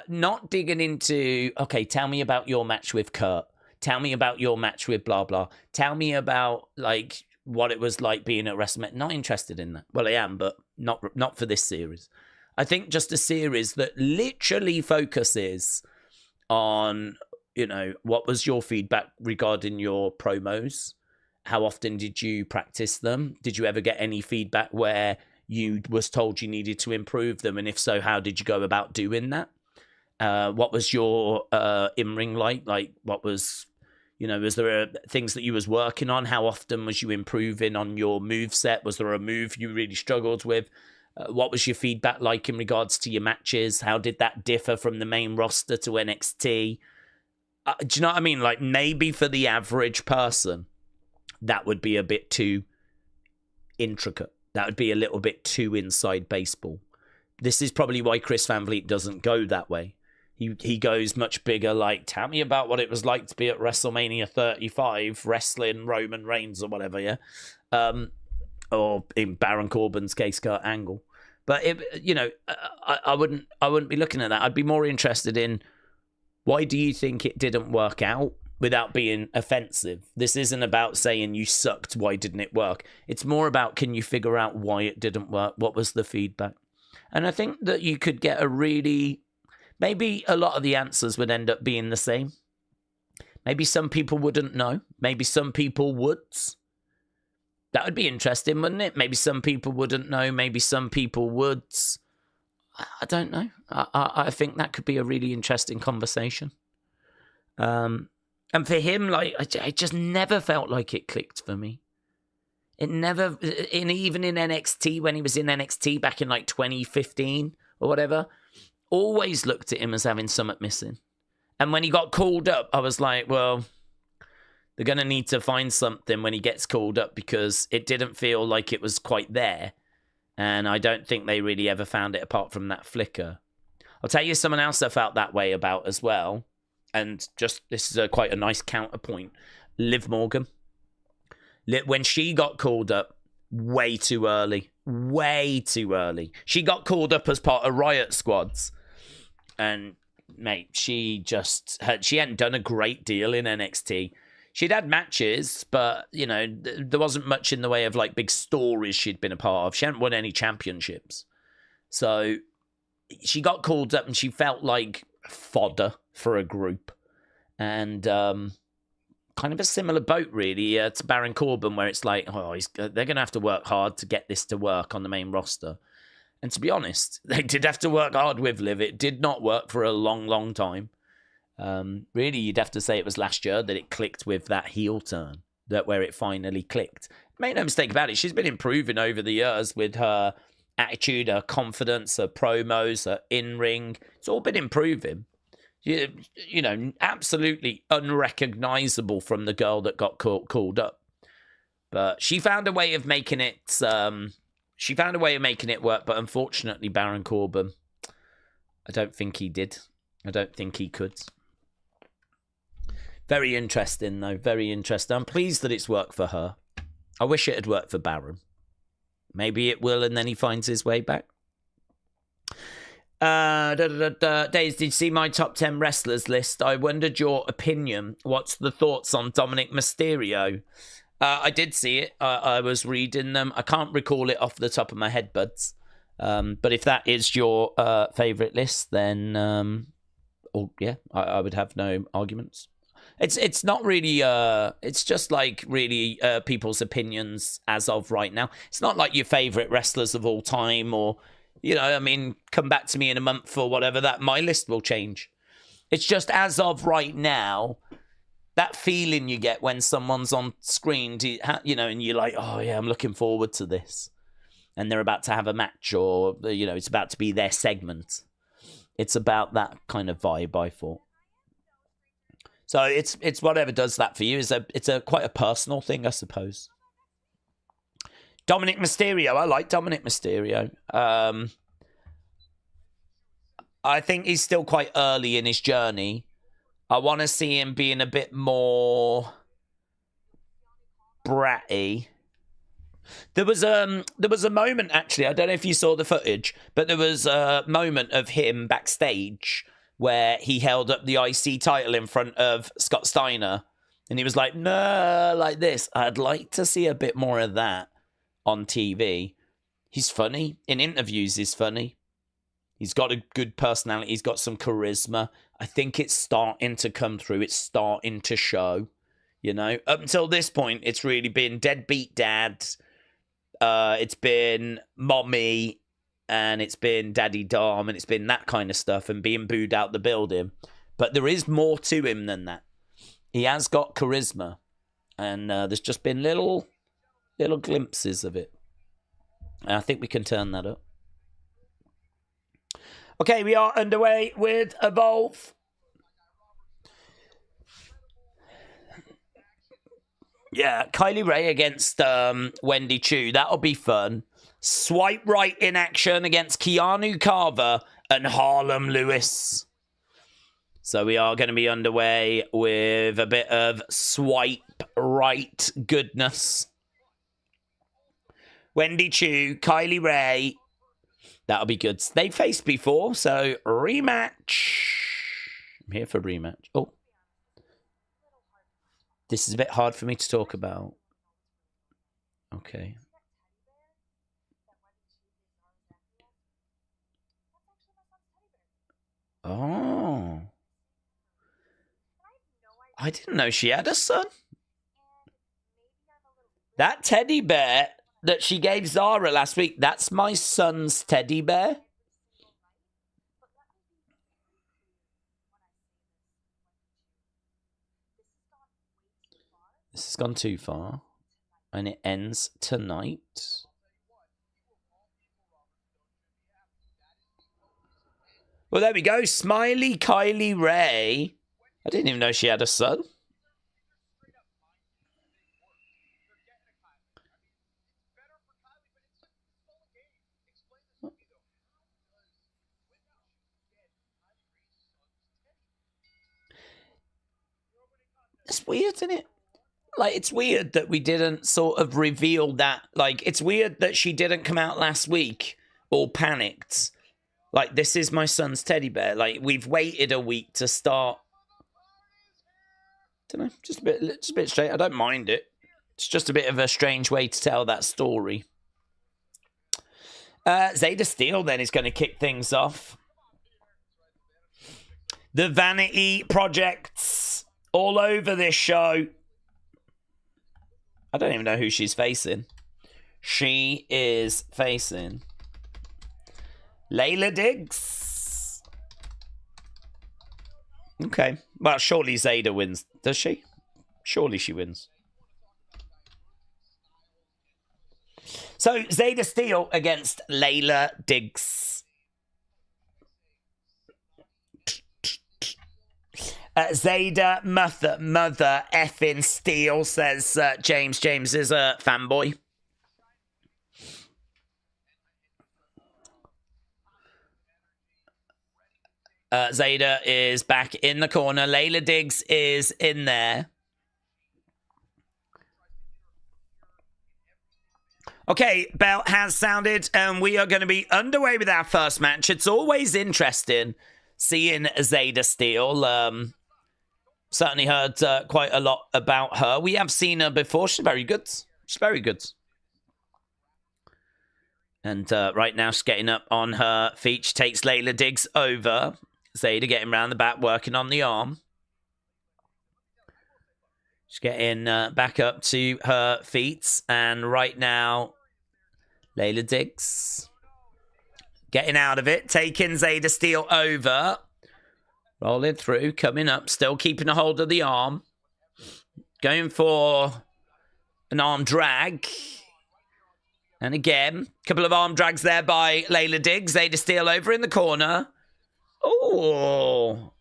Not digging into, okay, tell me about your match with Kurt. Tell me about your match with blah, blah. Tell me about, like, what it was like being at WrestleMania. Not interested in that. Well, I am, but not for this series. I think just a series that literally focuses on, what was your feedback regarding your promos? How often did you practice them? Did you ever get any feedback where you was told you needed to improve them? And if so, how did you go about doing that? What was your in-ring like? Like, what was, was there things that you was working on? How often was you improving on your move set? Was there a move you really struggled with? What was your feedback like in regards to your matches? How did that differ from the main roster to NXT? Do you know what I mean? Like, maybe for the average person, that would be a bit too intricate. That would be a little bit too inside baseball. This is probably why Chris Van Vliet doesn't go that way. He goes much bigger, like, tell me about what it was like to be at WrestleMania 35, wrestling Roman Reigns or whatever, yeah? Or in Baron Corbin's case, Kurt Angle. But, I wouldn't be looking at that. I'd be more interested in, why do you think it didn't work out without being offensive? This isn't about saying you sucked, why didn't it work? It's more about, can you figure out why it didn't work? What was the feedback? And I think that you could get maybe a lot of the answers would end up being the same. Maybe some people wouldn't know. Maybe some people would. That would be interesting, wouldn't it? Maybe some people wouldn't know. Maybe some people would. I don't know. I think that could be a really interesting conversation. And for him, like, I just never felt like it clicked for me. It never, even in NXT, when he was in NXT back in like 2015 or whatever, always looked at him as having something missing. And when he got called up, I was like, well, they're going to need to find something when he gets called up, because it didn't feel like it was quite there. And I don't think they really ever found it apart from that flicker. I'll tell you someone else I felt that way about as well. And just, this is quite a nice counterpoint. Liv Morgan. When she got called up way too early. Way too early. She got called up as part of Riot Squads. And, mate, she hadn't done a great deal in NXT. she'd had matches, but, you know, there wasn't much in the way of, like, big stories she'd been a part of. She hadn't won any championships. So she got called up and she felt like fodder for a group. And kind of a similar boat, really, to Baron Corbin, where it's like, oh, they're going to have to work hard to get this to work on the main roster. And to be honest, they did have to work hard with Liv. It did not work for a long, long time. Really, you'd have to say it was last year that it clicked with that heel turn, that where it finally clicked. Make no mistake about it, she's been improving over the years with her attitude, her confidence, her promos, her in-ring. It's all been improving. You know, absolutely unrecognizable from the girl that got called up. But she found a way of making it... She found a way of making it work, but unfortunately, Baron Corbin, I don't think he did. I don't think he could. Very interesting, though. Very interesting. I'm pleased that it's worked for her. I wish it had worked for Baron. Maybe it will, and then he finds his way back. Daze, did you see my top 10 wrestlers list? I wondered your opinion. What's the thoughts on Dominic Mysterio? I did see it. I was reading them. I can't recall it off the top of my head, buds. But if that is your favourite list, then I would have no arguments. It's not really. It's just like really people's opinions as of right now. It's not like your favourite wrestlers of all time, or you know, I mean, come back to me in a month or whatever. That my list will change. It's just as of right now. That feeling you get when someone's on screen, you know, and you're like, oh, yeah, I'm looking forward to this. And they're about to have a match or, you know, it's about to be their segment. It's about that kind of vibe, I thought. So it's whatever does that for you. It's quite a personal thing, I suppose. Dominic Mysterio. I like Dominic Mysterio. I think he's still quite early in his journey. I want to see him being a bit more bratty. There was a moment, actually, I don't know if you saw the footage, but there was a moment of him backstage where he held up the IC title in front of Scott Steiner, and he was like, no, like this. I'd like to see a bit more of that on TV. He's funny. In interviews, he's funny. He's got a good personality. He's got some charisma. I think it's starting to come through. It's starting to show, you know. Up until this point, it's really been deadbeat dad. It's been mommy, and it's been daddy Dom, and it's been that kind of stuff, and being booed out the building. But there is more to him than that. He has got charisma, and there's just been little glimpses of it. And I think we can turn that up. Okay, we are underway with Evolve. Yeah, Kylie Ray against Wendy Choo. That'll be fun. Swipe right in action against Keanu Carver and Harlem Lewis. So we are going to be underway with a bit of swipe right goodness. Wendy Choo, Kylie Ray. That'll be good. They faced before, so rematch. I'm here for rematch. Oh. This is a bit hard for me to talk about. Okay. Oh. I didn't know she had a son. That teddy bear that she gave Zara last week, that's my son's teddy bear. This has gone too far. And it ends tonight. Well, there we go. Smiley Kylie Ray. I didn't even know she had a son. It's weird, isn't it? Like, it's weird that we didn't sort of reveal that. Like, it's weird that she didn't come out last week all panicked. Like, this is my son's teddy bear. Like, we've waited a week to start. Don't know, just a bit straight. I don't mind it. It's just a bit of a strange way to tell that story. Zayda Steele then is going to kick things off. The vanity projects all over this show. I don't even know who she's facing. She is facing Layla Diggs. Okay. Well, surely Zayda wins. Does she? Surely she wins. So, Zayda Steele against Layla Diggs. Zayda mother effing Steele, says James. James is a fanboy. Zayda is back in the corner. Layla Diggs is in there. Okay, bell has sounded, and we are going to be underway with our first match. It's always interesting seeing Zayda Steele. Certainly heard quite a lot about her. We have seen her before. She's very good. She's very good. And right now she's getting up on her feet. She takes Layla Diggs over. Zayda getting round the back, working on the arm. She's getting back up to her feet. And right now, Layla Diggs getting out of it. Taking Zayda Steele over. Rolling through, coming up, still keeping a hold of the arm. Going for an arm drag. And again, a couple of arm drags there by Layla Diggs. Zayda Steele over in the corner. Oh.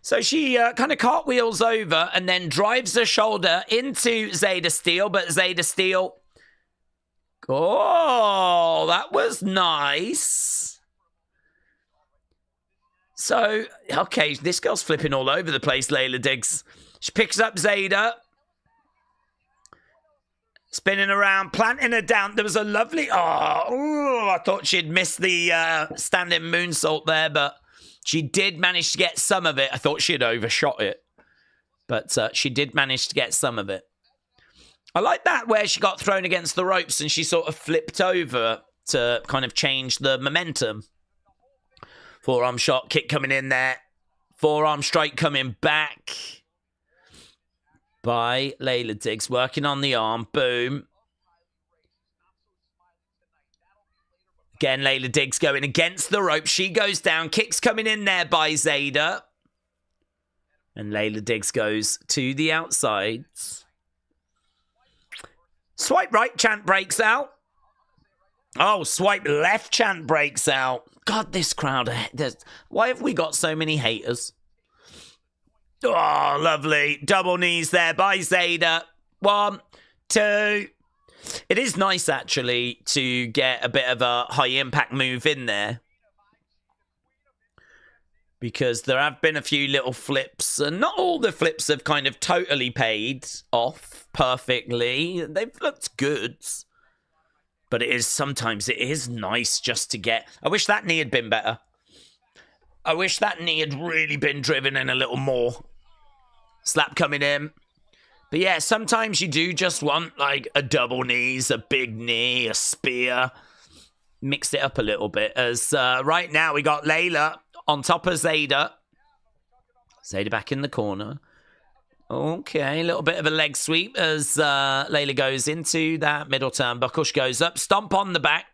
So she kind of cartwheels over and then drives her shoulder into Zayda Steele. But Zayda Steele... Oh, that was nice. So, okay, this girl's flipping all over the place, Layla Diggs. She picks up Zayda. Spinning around, planting her down. There was a lovely... Oh, I thought she'd missed the standing moonsault there, but she did manage to get some of it. I thought she'd overshot it, but she did manage to get some of it. I like that where she got thrown against the ropes and she sort of flipped over to kind of change the momentum. Forearm shot, kick coming in there. Forearm strike coming back by Layla Diggs, working on the arm. Boom. Again, Layla Diggs going against the rope. She goes down. Kicks coming in there by Zayda. And Layla Diggs goes to the outside. Swipe right chant breaks out. Oh, swipe left chant breaks out. God, this crowd. Why have we got so many haters? Oh, lovely. Double knees there by Zayda. 1, 2. It is nice, actually, to get a bit of a high-impact move in there. Because there have been a few little flips, and not all the flips have kind of totally paid off perfectly. They've looked good. But sometimes it is nice just to get... I wish that knee had been better. I wish that knee had really been driven in a little more. Slap coming in. But yeah, sometimes you do just want like a double knees, a big knee, a spear. Mix it up a little bit. As right now we got Layla on top of Zayda. Zayda back in the corner. Okay, a little bit of a leg sweep as Layla goes into that middle turnbuckle. She goes up, stomp on the back.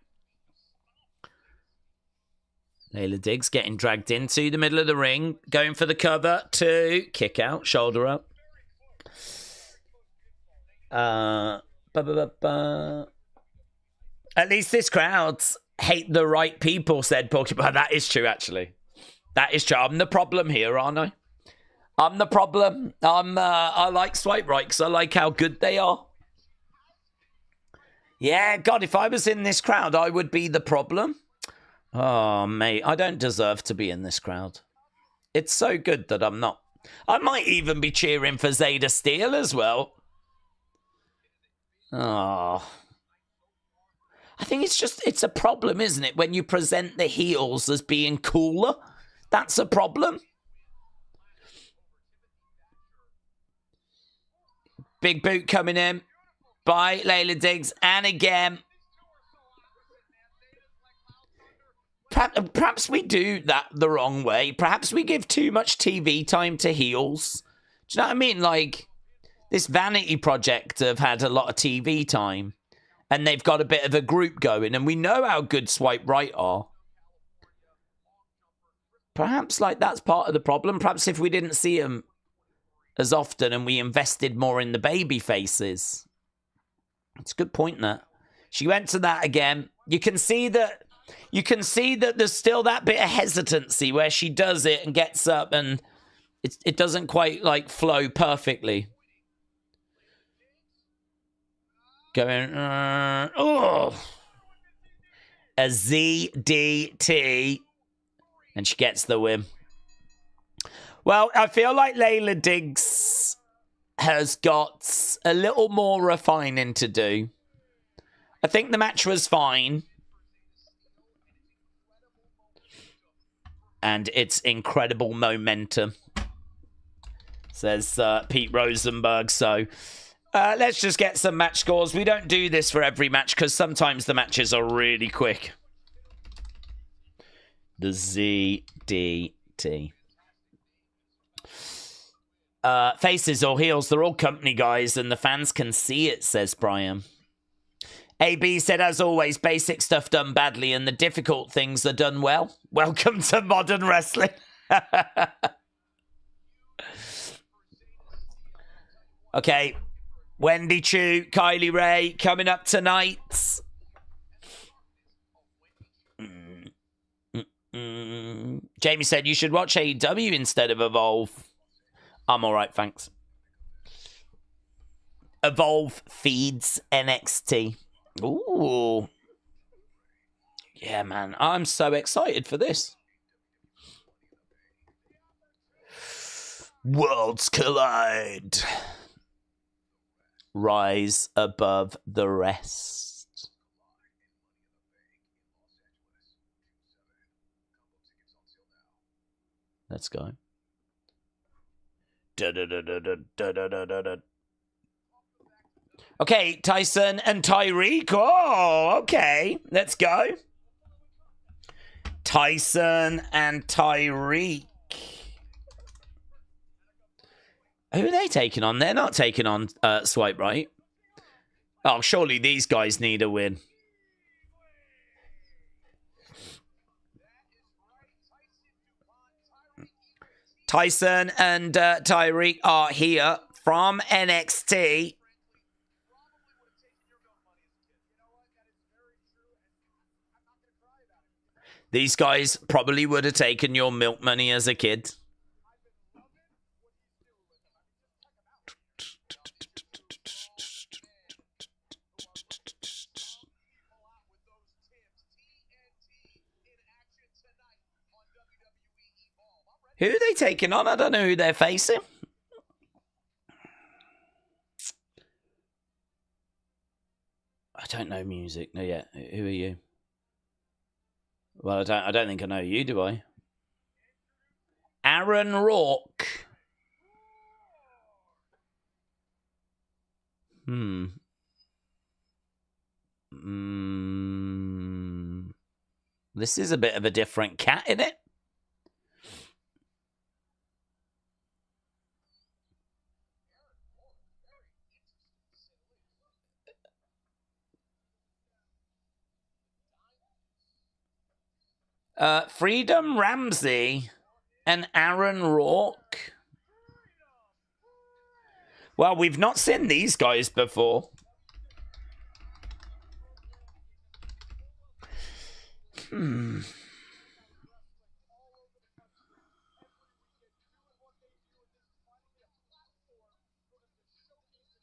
Layla Diggs getting dragged into the middle of the ring. Going for the cover. 2. Kick out. Shoulder up. At least this crowd hate the right people, said Porcupine. That is true, actually. That is true. I'm the problem here, aren't I? I'm the problem. I like swipe right because I like how good they are. Yeah, God, if I was in this crowd, I would be the problem. Oh, mate, I don't deserve to be in this crowd. It's so good that I'm not. I might even be cheering for Zayda Steele as well. Oh. I think it's a problem, isn't it? When you present the heels as being cooler. That's a problem. Big boot coming in by Layla Diggs. And again. Perhaps we do that the wrong way. Perhaps we give too much TV time to heels. Do you know what I mean? Like, this Vanity Project have had a lot of TV time. And they've got a bit of a group going. And we know how good Swipe Right are. Perhaps, like, that's part of the problem. Perhaps if we didn't see them as often and we invested more in the baby faces. It's a good point, that. She went to that again. You can see that there's still that bit of hesitancy where she does it and gets up and it doesn't quite, like, flow perfectly. Going, oh. A ZDT. And she gets the win. Well, I feel like Layla Diggs has got a little more refining to do. I think the match was fine. And it's incredible momentum, says Pete Rosenberg. So let's just get some match scores. We don't do this for every match because sometimes the matches are really quick. The ZDT. Faces or heels, they're all company guys and the fans can see it, says Brian. AB said, as always, basic stuff done badly and the difficult things are done well. Welcome to modern wrestling. Okay. Wendy, Choo, Kylie Ray coming up tonight. Jamie said, you should watch AEW instead of Evolve. I'm all right, thanks. Evolve feeds NXT. Ooh. Yeah, man. I'm so excited for this. Worlds collide. Rise above the rest. Let's go. Okay, Tyson and Tyreek. Oh, okay. Let's go. Tyson and Tyreek. Who are they taking on? They're not taking on Swipe Right. Oh, surely these guys need a win. Tyson and Tyreek are here from NXT. These guys probably would have taken your milk money as a kid. Who are they taking on? I don't know who they're facing. I don't know music. No, yeah. Who are you? Well, I don't think I know you, do I? Aaron Rourke. This is a bit of a different cat, isn't it? Freedom Ramsey and Aaron Rourke. Well, we've not seen these guys before.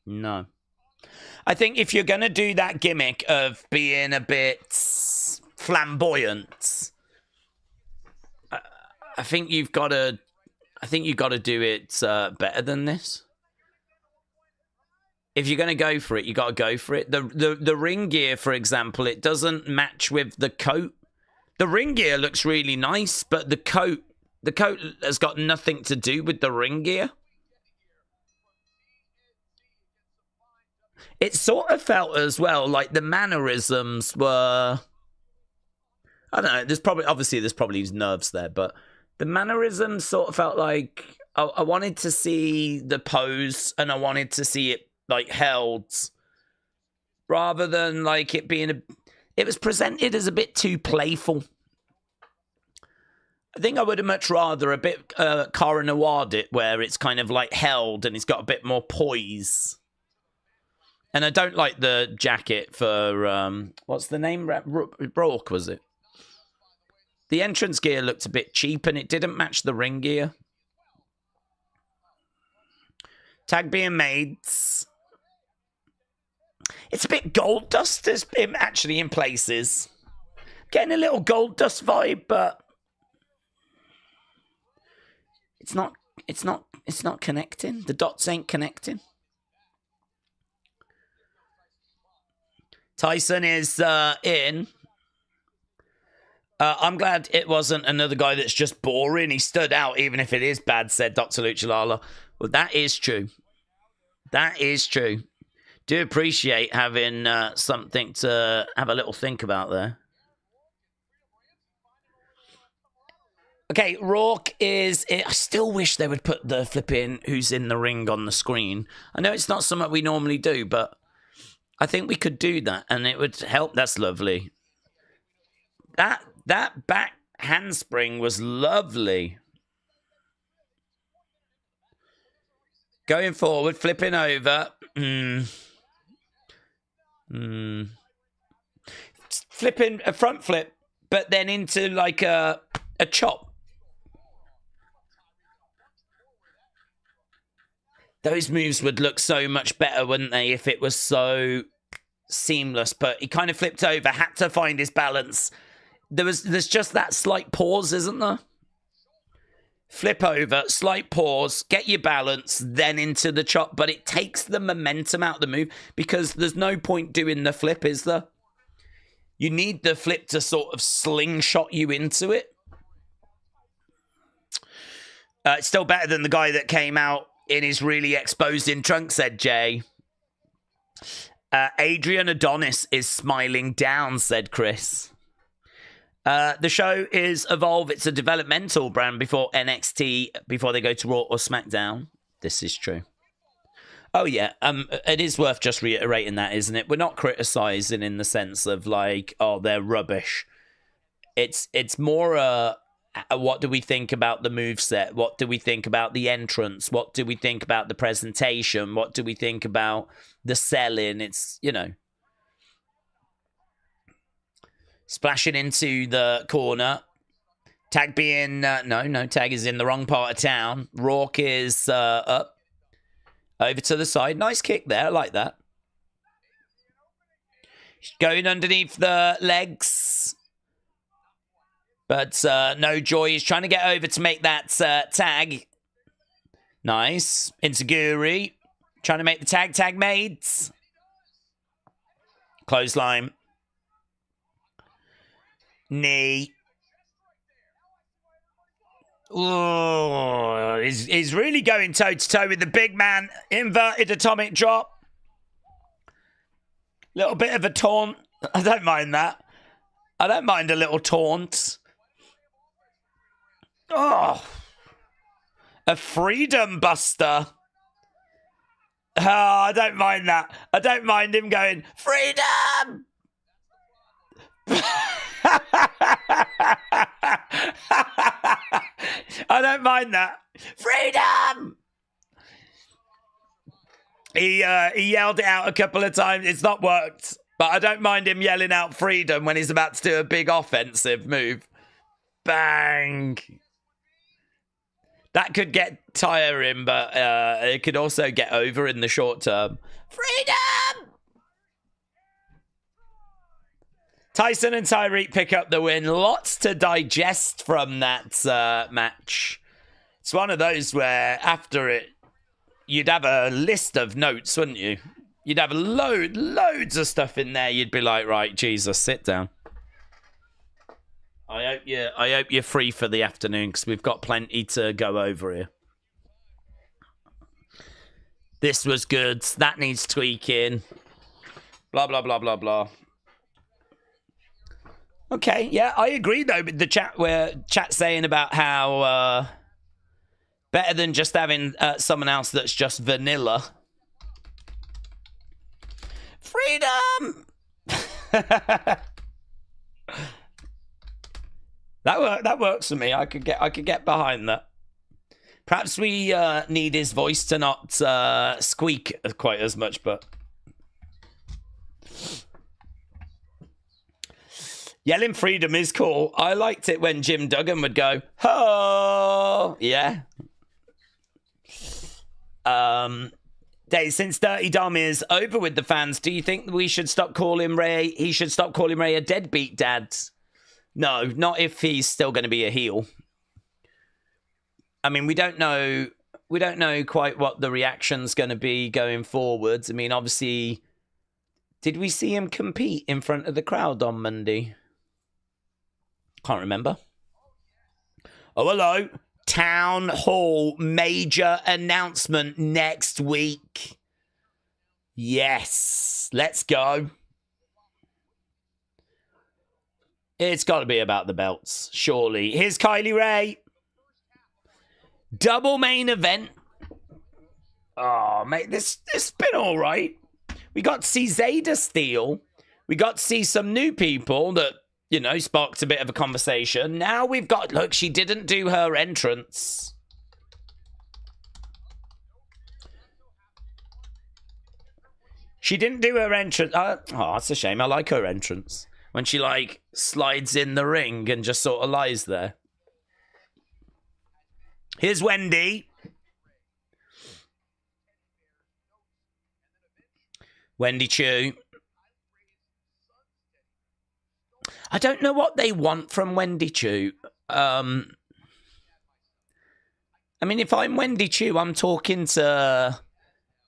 No. I think if you're going to do that gimmick of being a bit flamboyant, I think you've got to do it better than this. If you're going to go for it, you got to go for it. The ring gear, for example, it doesn't match with the coat. The ring gear looks really nice, but the coat has got nothing to do with the ring gear. It sort of felt as well like the mannerisms were... I don't know, there's probably nerves there, but the mannerisms sort of felt like I wanted to see the pose and I wanted to see it like held rather than like it being it was presented as a bit too playful. I think I would have much rather a bit Cara Noir'd it where it's kind of like held and it's got a bit more poise. And I don't like the jacket for, what's the name? Rourke, was it? The entrance gear looked a bit cheap and it didn't match the ring gear. Tag being made. It's a bit gold dust actually in places. Getting a little gold dust vibe, but it's not connecting. The dots ain't connecting. Tyson is in. I'm glad it wasn't another guy that's just boring. He stood out, even if it is bad, said Dr. Luchalala. Well, that is true. That is true. Do appreciate having something to have a little think about there. Okay, Rourke is... I still wish they would put the flipping who's in the ring on the screen. I know it's not something we normally do, but I think we could do that, and it would help. That's lovely. That back handspring was lovely. Going forward, flipping over. Flipping a front flip, but then into like a chop. Those moves would look so much better, wouldn't they, if it was so seamless. But he kind of flipped over, had to find his balance. There's just that slight pause, isn't there? Flip over, slight pause, get your balance, then into the chop. But it takes the momentum out of the move because there's no point doing the flip, is there? You need the flip to sort of slingshot you into it. It's still better than the guy that came out in his really exposing trunk, said Jay. Adrian Adonis is smiling down, said Chris. The show is Evolve. It's a developmental brand before NXT, before they go to Raw or SmackDown. This is true. Oh, yeah. It is worth just reiterating that, isn't it? We're not criticizing in the sense of like, oh, they're rubbish. It's more what do we think about the moveset? What do we think about the entrance? What do we think about the presentation? What do we think about the selling? It's, you know. Splashing into the corner. Tag being... no, Tag is in the wrong part of town. Rourke is up. Over to the side. Nice kick there. I like that. He's going underneath the legs. But no joy. He's trying to get over to make that tag. Nice. Inseguri. Trying to make the tag made. Clothesline. Knee. Ooh, he's really going toe-to-toe with the big man. Inverted atomic drop. Little bit of a taunt. I don't mind that. I don't mind a little taunt. Oh. A freedom buster. Oh, I don't mind that. I don't mind him going, freedom! I don't mind that. Freedom! He yelled it out a couple of times. It's not worked. But I don't mind him yelling out freedom when he's about to do a big offensive move. Bang! That could get tiring, but it could also get over in the short term. Freedom! Tyson and Tyreek pick up the win. Lots to digest from that match. It's one of those where after it, you'd have a list of notes, wouldn't you? You'd have loads of stuff in there. You'd be like, right, Jesus, sit down. I hope you're free for the afternoon because we've got plenty to go over here. This was good. That needs tweaking. Blah, blah, blah, blah, blah. Okay, yeah, I agree, though, with the chat where chat's saying about how better than just having someone else that's just vanilla. Freedom! That works for me. I could get behind that. Perhaps we need his voice to not squeak quite as much, but yelling freedom is cool. I liked it when Jim Duggan would go, "Ho!" Yeah. Daze, since Dirty Dom is over with the fans, do you think we should stop calling Ray? He should stop calling Ray a deadbeat dad. No, not if he's still going to be a heel. I mean, we don't know quite what the reaction's going to be going forwards. I mean, obviously, did we see him compete in front of the crowd on Monday? Can't remember. Oh, hello. Town Hall major announcement next week. Yes, let's go. It's got to be about the belts, surely. Here's Kylie Ray. Double main event. Oh, mate, this has been all right. We got to see Zayda steal. We got to see some new people that, you know, sparked a bit of a conversation. Now we've got... Look, she didn't do her entrance. She didn't do her entrance. Oh, that's a shame. I like her entrance. When she, like, slides in the ring and just sort of lies there. Here's Wendy. Wendy Choo. I don't know what they want from Wendy Choo. I mean, if I'm Wendy Choo, I'm talking to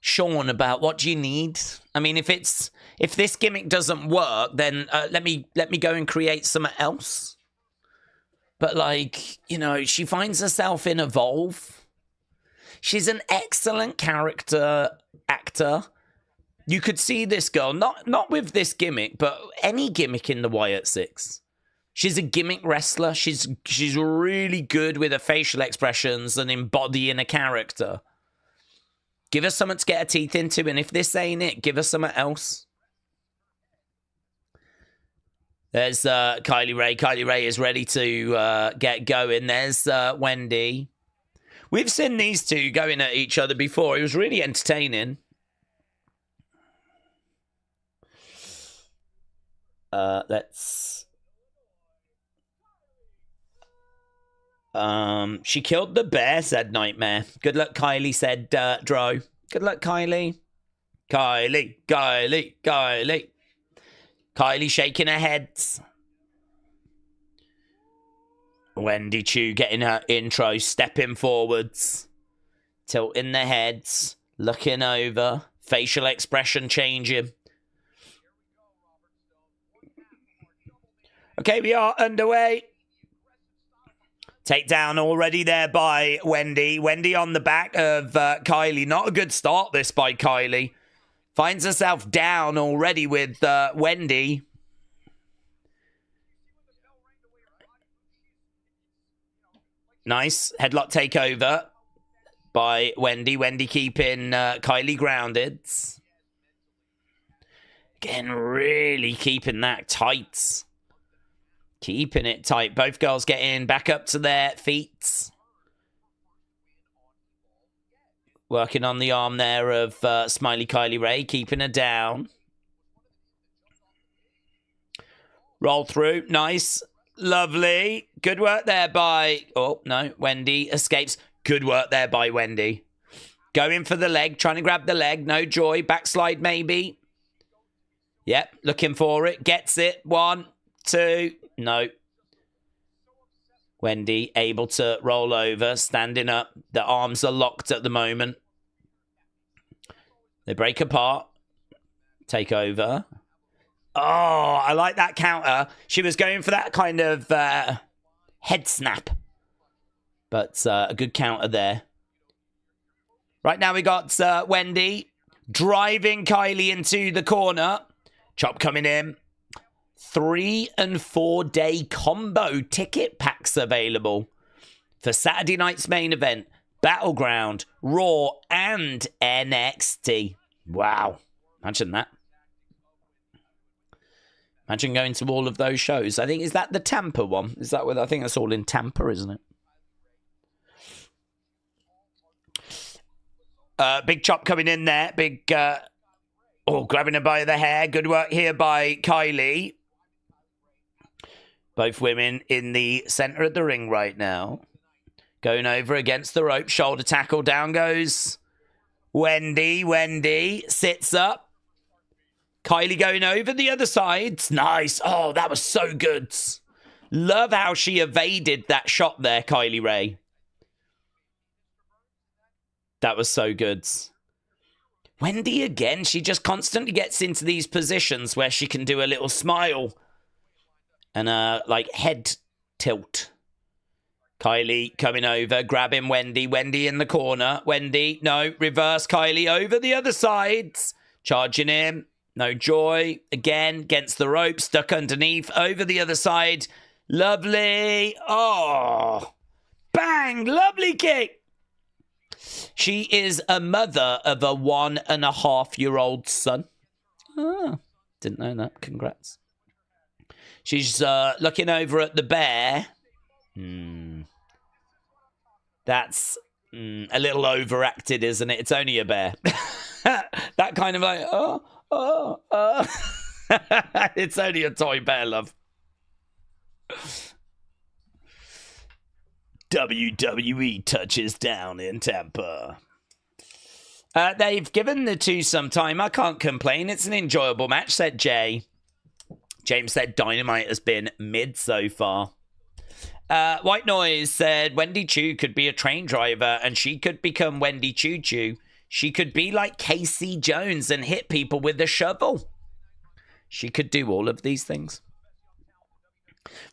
Sean about what do you need. I mean, if this gimmick doesn't work, then let me go and create something else. But, like, you know, she finds herself in Evolve. She's an excellent character actor. You could see this girl, not with this gimmick, but any gimmick in the Wyatt Six. She's a gimmick wrestler. She's really good with her facial expressions and embodying a character. Give her something to get her teeth into, and if this ain't it, give her something else. There's Kylie Ray. Kylie Ray is ready to get going. There's Wendy. We've seen these two going at each other before. It was really entertaining. Let's... She killed the bear, said Nightmare. Good luck, Kylie, said Dro. Good luck, Kylie. Kylie. Kylie shaking her head. Wendy Choo getting her intro, stepping forwards, tilting the heads, looking over, facial expression changing. Okay, we are underway. Takedown already there by Wendy. Wendy on the back of Kylie. Not a good start, this, by Kylie. Finds herself down already with Wendy. Nice. Headlock takeover by Wendy. Wendy keeping Kylie grounded. Again, really keeping that tight. Keeping it tight. Both girls getting back up to their feet. Working on the arm there of Smiley Kylie Ray. Keeping her down. Roll through. Nice. Lovely. Good work there by... Oh, no. Wendy escapes. Good work there by Wendy. Going for the leg. Trying to grab the leg. No joy. Backslide maybe. Yep. Looking for it. Gets it. 1, 2... No. Wendy able to roll over, standing up. The arms are locked at the moment. They break apart. Take over. Oh, I like that counter. She was going for that kind of head snap. But a good counter there. Right now we got Wendy driving Kylie into the corner. Chop coming in. 3 and 4 day combo ticket packs available for Saturday night's main event, Battleground, Raw, and NXT. Wow. Imagine that. Imagine going to all of those shows. I think, is that the Tampa one? Is that what? I think that's all in Tampa, isn't it? Big chop coming in there. Big, grabbing her by the hair. Good work here by Kylie. Both women in the center of the ring right now. Going over against the rope. Shoulder tackle. Down goes Wendy. Wendy sits up. Kylie going over the other side. Nice. Oh, that was so good. Love how she evaded that shot there, Kylie Ray. That was so good. Wendy again, she just constantly gets into these positions where she can do a little smile and like head tilt. Kylie coming over, grabbing Wendy. Wendy in the corner. Wendy, no, reverse Kylie over the other side. Charging in. No joy. Again, against the rope. Stuck underneath. Over the other side. Lovely. Oh. Bang. Lovely kick. She is a mother of a 1.5-year-old son. Oh, didn't know that. Congrats. She's looking over at the bear. That's a little overacted, isn't it? It's only a bear. That kind of like, it's only a toy bear, love. WWE touches down in Tampa. They've given the two some time. I can't complain. It's an enjoyable match, said Jay. James said Dynamite has been mid so far. White Noise said Wendy Choo could be a train driver and she could become Wendy Choo Choo. She could be like Casey Jones and hit people with a shovel. She could do all of these things.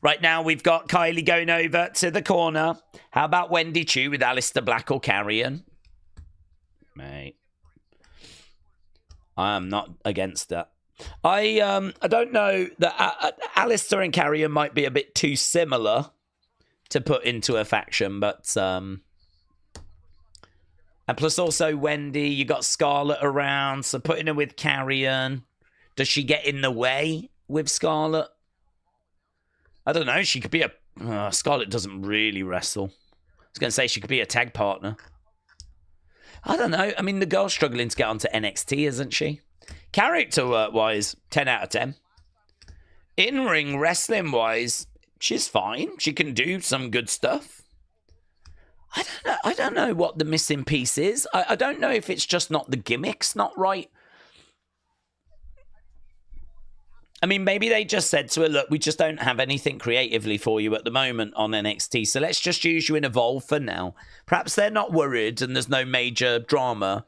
Right now, we've got Kylie going over to the corner. How about Wendy Choo with Aleister Black or Carrion? Mate. I am not against that. I don't know that Aleister and Carrion might be a bit too similar to put into a faction, but and plus also Wendy, you got Scarlett around, so putting her with Carrion, does she get in the way with Scarlett? I don't know. She could be a... Scarlett doesn't really wrestle. I was going to say she could be a tag partner. I don't know. I mean, the girl's struggling to get onto NXT, isn't she? Character-wise, 10 out of 10. In-ring wrestling-wise, she's fine. She can do some good stuff. I don't know what the missing piece is. I don't know if it's just not the gimmick's not right. I mean, maybe they just said to her, look, we just don't have anything creatively for you at the moment on NXT, so let's just use you in Evolve for now. Perhaps they're not worried and there's no major drama.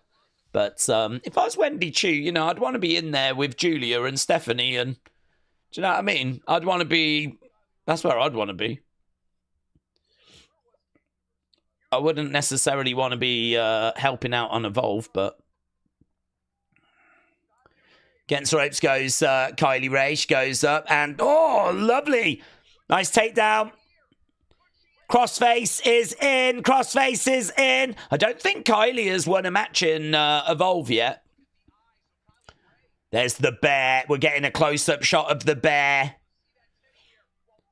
But if I was Wendy Choo, you know, I'd want to be in there with Julia and Stephanie and... Do you know what I mean? I'd want to be... That's where I'd want to be. I wouldn't necessarily want to be helping out on Evolve, but... Against the ropes goes Kylie Ray. She goes up and... Oh, lovely. Nice takedown. Crossface is in. Crossface is in. I don't think Kylie has won a match in Evolve yet. There's the bear. We're getting a close-up shot of the bear.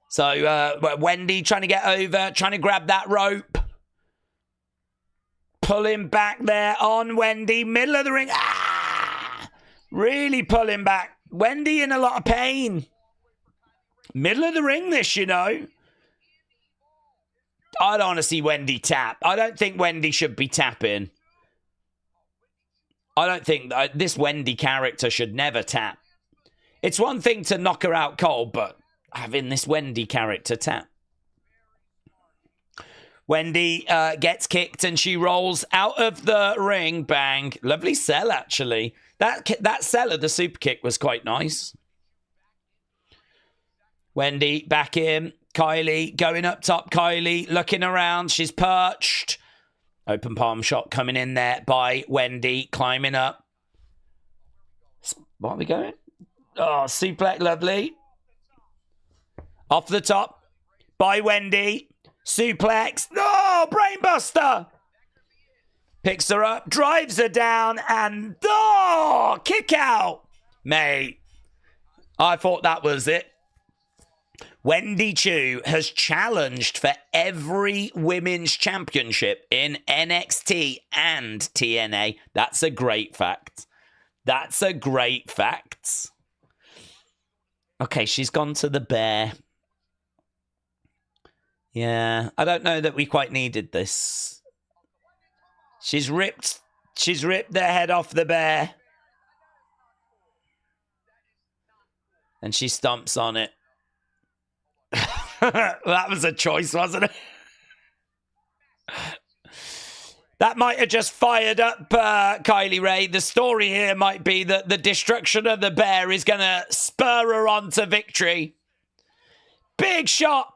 So Wendy trying to get over, trying to grab that rope. Pulling back there on Wendy. Middle of the ring. Ah! Really pulling back. Wendy in a lot of pain. Middle of the ring this, you know. I don't want to see Wendy tap. I don't think Wendy should be tapping. I don't think this Wendy character should never tap. It's one thing to knock her out cold, but having this Wendy character tap. Wendy gets kicked and she rolls out of the ring. Bang. Lovely sell, actually. That sell of the super kick was quite nice. Wendy back in. Kylie going up top. Kylie looking around. She's perched. Open palm shot coming in there by Wendy, climbing up. What are we going? Oh, suplex, lovely. Off the top by Wendy. Suplex. Oh, brainbuster. Picks her up, drives her down, and oh, kick out. Mate, I thought that was it. Wendy Choo has challenged for every women's championship in NXT and TNA. That's a great fact. That's a great fact. Okay, she's gone to the bear. Yeah, I don't know that we quite needed this. She's ripped the head off the bear. And she stomps on it. That was a choice, wasn't it? That might have just fired up Kylie Ray. The story here might be that the destruction of the bear is going to spur her on to victory. Big shot.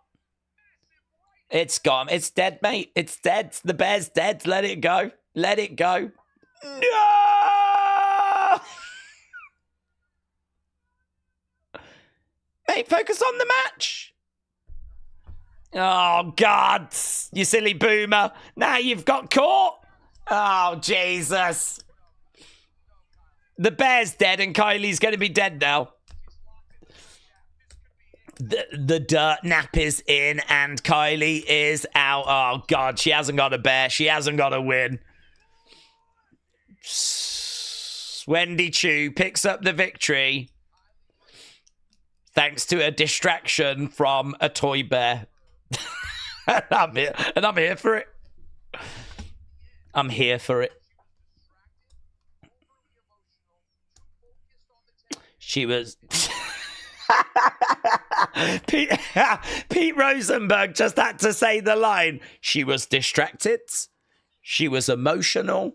It's gone. It's dead, mate. It's dead. The bear's dead. Let it go. Let it go. No! Mate, focus on the match. Oh, God. You silly boomer. Now you've got caught. Oh, Jesus. The bear's dead and Kylie's going to be dead now. The dirt nap is in and Kylie is out. Oh, God. She hasn't got a bear. She hasn't got a win. Wendy Choo picks up the victory thanks to a distraction from a toy bear. I'm here for it. I'm here for it. She was... Pete Rosenberg just had to say the line. She was distracted. She was emotional.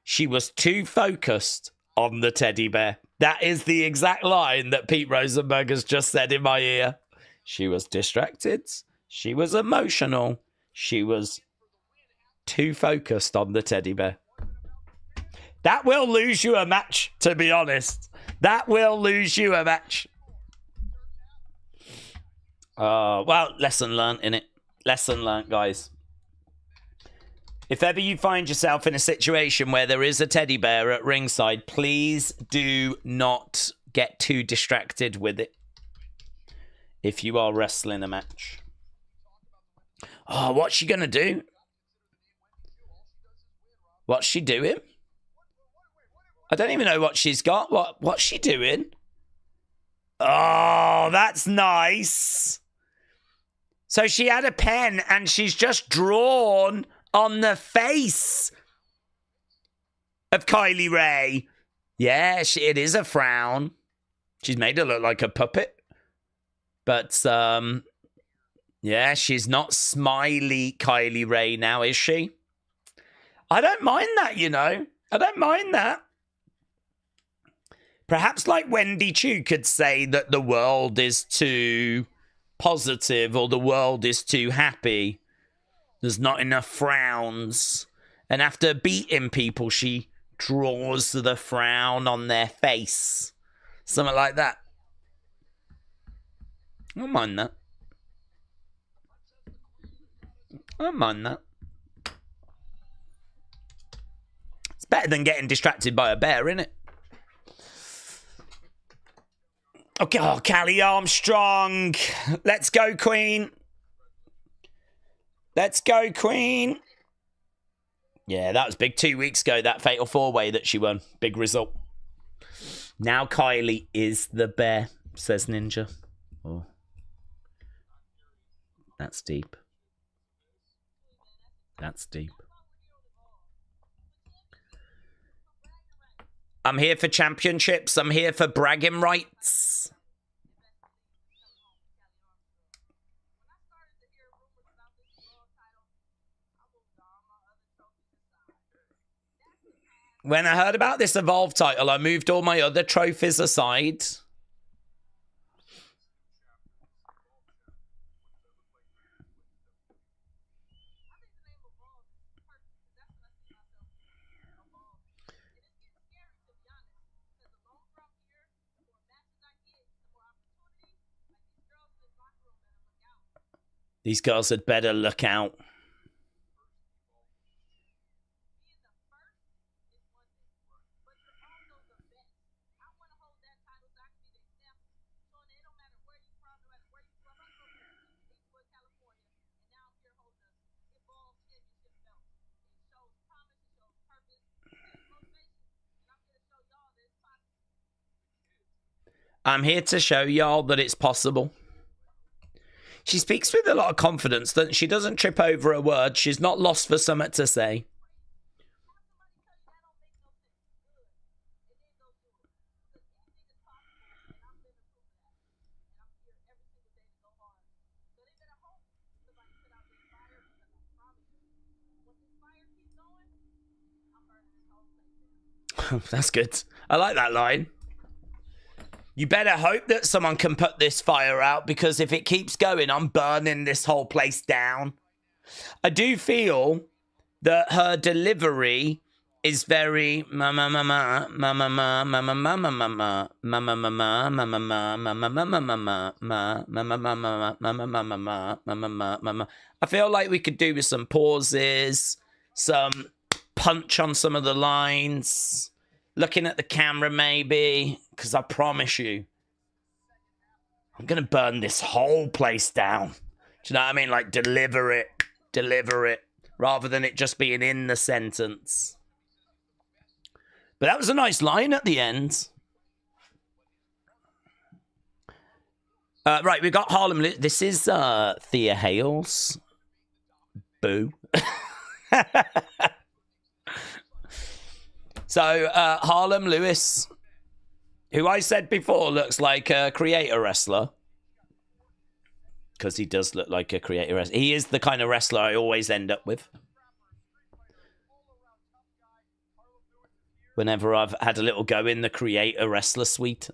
She was too focused on the teddy bear. That is the exact line that Pete Rosenberg has just said in my ear. She was distracted. She was emotional. She was too focused on the teddy bear. That will lose you a match, to be honest. That will lose you a match. Well, lesson learnt, innit? Lesson learnt, guys. If ever you find yourself in a situation where there is a teddy bear at ringside, please do not get too distracted with it if you are wrestling a match. Oh, what's she going to do? What's she doing? I don't even know what she's got. What's she doing? Oh, that's nice. So she had a pen and she's just drawn on the face of Kylie Ray. Yeah, it is a frown. She's made her look like a puppet. But, yeah, she's not smiley Kylie Ray now, is she? I don't mind that, you know. I don't mind that. Perhaps like Wendy Choo could say that the world is too positive or the world is too happy. There's not enough frowns. And after beating people, she draws the frown on their face. Something like that. I don't mind that. I don't mind that. It's better than getting distracted by a bear, isn't it? Okay, oh, Callie Armstrong. Let's go, Queen. Let's go, Queen. Yeah, that was big 2 weeks ago, that fatal four-way that she won. Big result. Now Kylie is the bear, says Ninja. Oh. That's deep. That's deep. I'm here for championships. I'm here for bragging rights. When I heard about this Evolve title, I moved all my other trophies aside. These girls had better look out. I'm here to show y'all that it's possible. She speaks with a lot of confidence, that she doesn't trip over a word. She's not lost for something to say. That's good. I like that line. You better hope that someone can put this fire out, because if it keeps going, I'm burning this whole place down. I do feel that her delivery is very mama mama mama mama mama mama mama mama mama mama mama mama mama mama mama. I feel like we could do with some pauses, some punch on some of the lines. Looking at the camera, maybe, because I promise you, I'm going to burn this whole place down. Do you know what I mean? Like, deliver it, rather than it just being in the sentence. But that was a nice line at the end. Right, we got Harlem. This is Thea Hales. Boo. So, Harlem Lewis, who I said before looks like a creator wrestler. Because he does look like a creator wrestler. He is the kind of wrestler I always end up with. Whenever I've had a little go in the creator wrestler suite.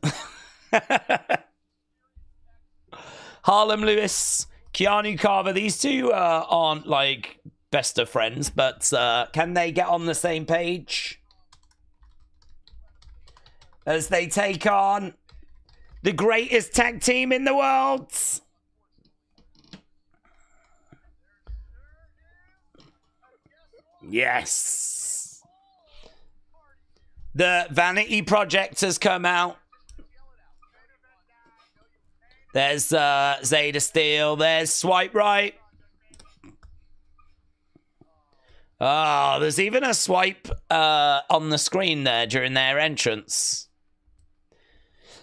Harlem Lewis, Keanu Carver, these two aren't like best of friends, but can they get on the same page? As they take on the greatest tag team in the world. Yes. The Vanity Project has come out. There's Zayda Steel. There's Swipe Right. Oh, there's even a swipe on the screen there during their entrance.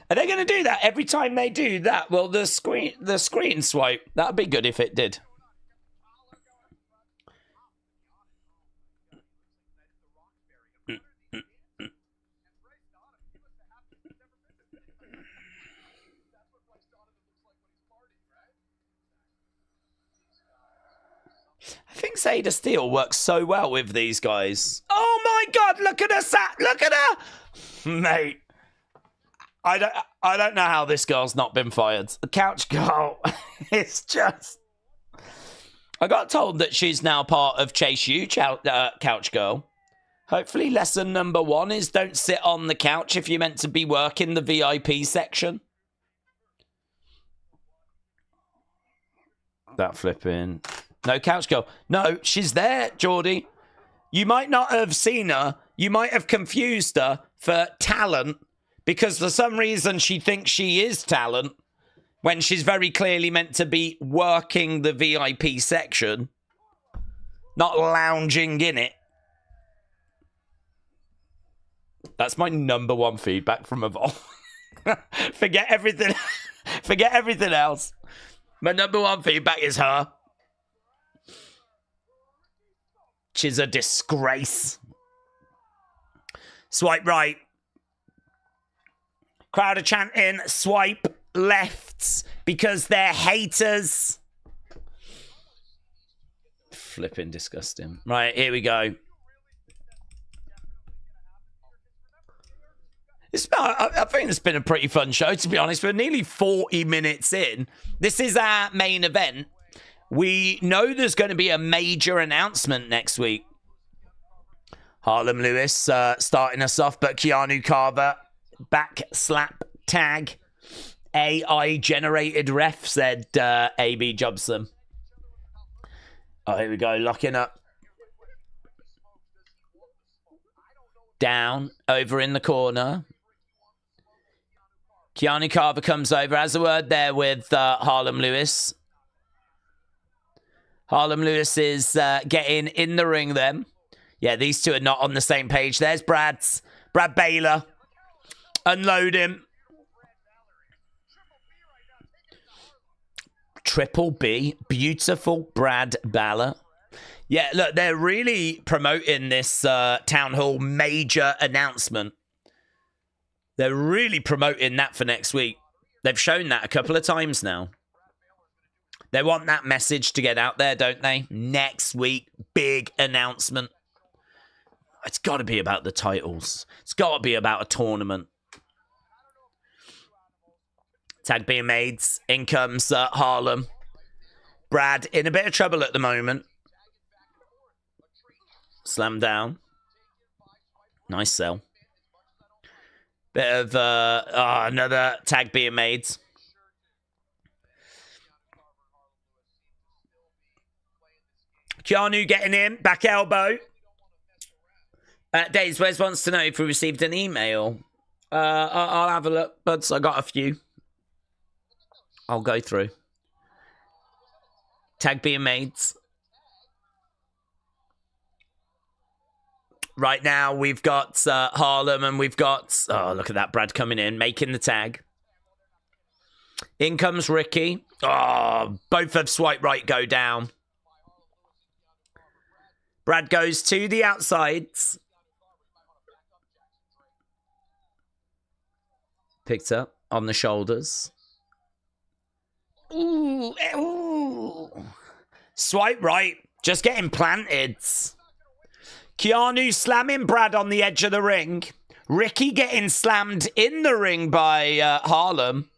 Are they going to do that every time they do that? Well, the screen swipe. That'd be good if it did. I think Zayda Steel works so well with these guys. Oh my God! Look at her, look at her, mate. I don't know how this girl's not been fired. The couch girl, it's just. I got told that she's now part of Chase U, couch girl. Hopefully, lesson number 1 is don't sit on the couch if you're meant to be working the VIP section. That flipping. No, couch girl. No, she's there, Geordie. You might not have seen her. You might have confused her for talent, because for some reason she thinks she is talent when she's very clearly meant to be working the VIP section, not lounging in it. That's my number 1 feedback from Evolve. Forget everything. Forget everything else. My number 1 feedback is her. She's a disgrace. Swipe right. Crowd are chanting, swipe left, because they're haters. Flipping disgusting. Right, here we go. I think it's been a pretty fun show, to be honest. We're nearly 40 minutes in. This is our main event. We know there's going to be a major announcement next week. Harlem Lewis starting us off, but Keanu Carver, back slap tag. AI generated ref, said AB Jobson. Oh, here we go. Locking up. Down. Over in the corner. Keanu Carver comes over. Has a word there with Harlem Lewis. Harlem Lewis is getting in the ring then. Yeah, these two are not on the same page. There's Brad Baylor. Unload him. Triple B. Beautiful Brad Baylor. Yeah, look, they're really promoting this Town Hall major announcement. They're really promoting that for next week. They've shown that a couple of times now. They want that message to get out there, don't they? Next week, big announcement. It's got to be about the titles. It's got to be about a tournament. Tag being made. In comes Harlem. Brad in a bit of trouble at the moment. Slam down. Nice sell. Bit of another tag being made. Keanu getting in. Back elbow. Daze, Wes wants to know if we received an email. I'll have a look, but I got a few. I'll go through. Tag being made. Right now, we've got Harlem and we've got... Oh, look at that. Brad coming in, making the tag. In comes Ricky. Oh, both of swipe right go down. Brad goes to the outsides. Picked up on the shoulders. Ooh, ooh. Swipe right. Just getting planted. Keanu slamming Brad on the edge of the ring. Ricky getting slammed in the ring by Harlem.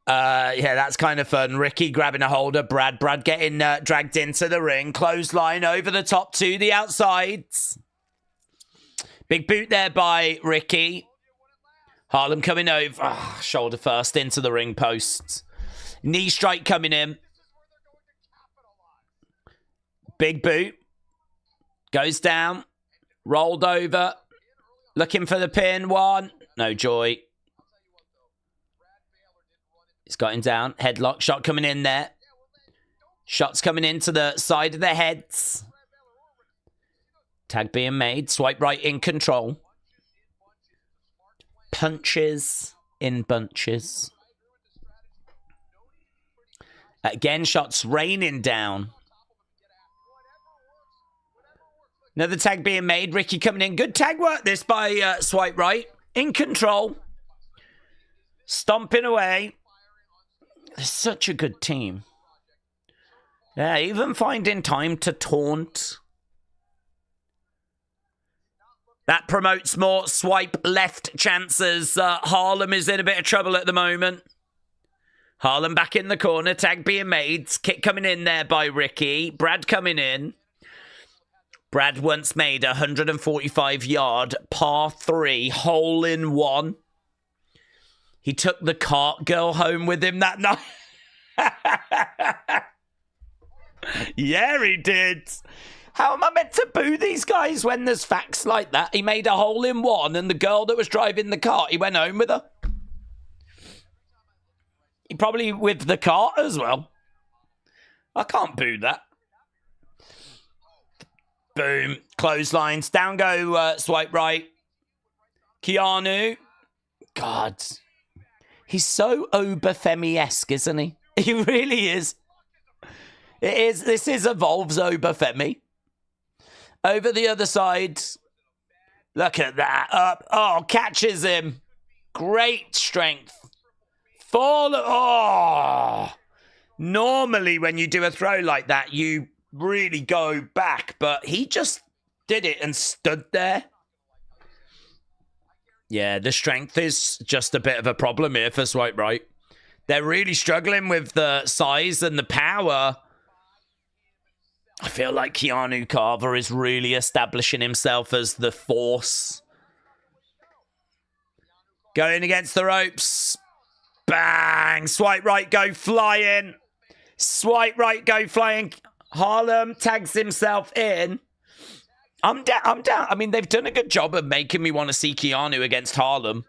Yeah, that's kind of fun. Ricky grabbing a hold of Brad. Brad getting dragged into the ring. Clothesline over the top to the outsides. Big boot there by Ricky. Harlem coming over. Oh, shoulder first into the ring post. Knee strike coming in. Big boot. Goes down. Rolled over. Looking for the pin. One. No joy. He's got him down. Headlock shot coming in there. Shots coming into the side of the heads. Tag being made. Swipe right in control. Punches in bunches. Again, shots raining down. Another tag being made. Ricky coming in. Good tag work this by Swipe Right. In control. Stomping away. They're such a good team. Yeah, even finding time to taunt. That promotes more swipe left chances. Harlem is in a bit of trouble at the moment. Harlem back in the corner. Tag being made. Kick coming in there by Ricky. Brad coming in. Brad once made a 145-yard par 3 hole in one. He took the cart girl home with him that night. Yeah, he did. How am I meant to boo these guys when there's facts like that? He made a hole in one and the girl that was driving the cart, he went home with her. He probably with the cart as well. I can't boo that. Boom. Clotheslines. Down go Swipe Right. Keanu. God. He's so Obafemi-esque, isn't he? He really is. It is. This is Evolve's Obafemi. Over the other side. Look at that. Up. Oh, catches him. Great strength. Fall. Oh. Normally, when you do a throw like that, you really go back. But he just did it and stood there. Yeah, the strength is just a bit of a problem here for Swipe Right. They're really struggling with the size and the power. I feel like Keanu Carver is really establishing himself as the force. Going against the ropes. Bang! Swipe Right go flying. Swipe right, go flying. Harlem tags himself in. I'm down. I mean, they've done a good job of making me want to see Keanu against Harlem.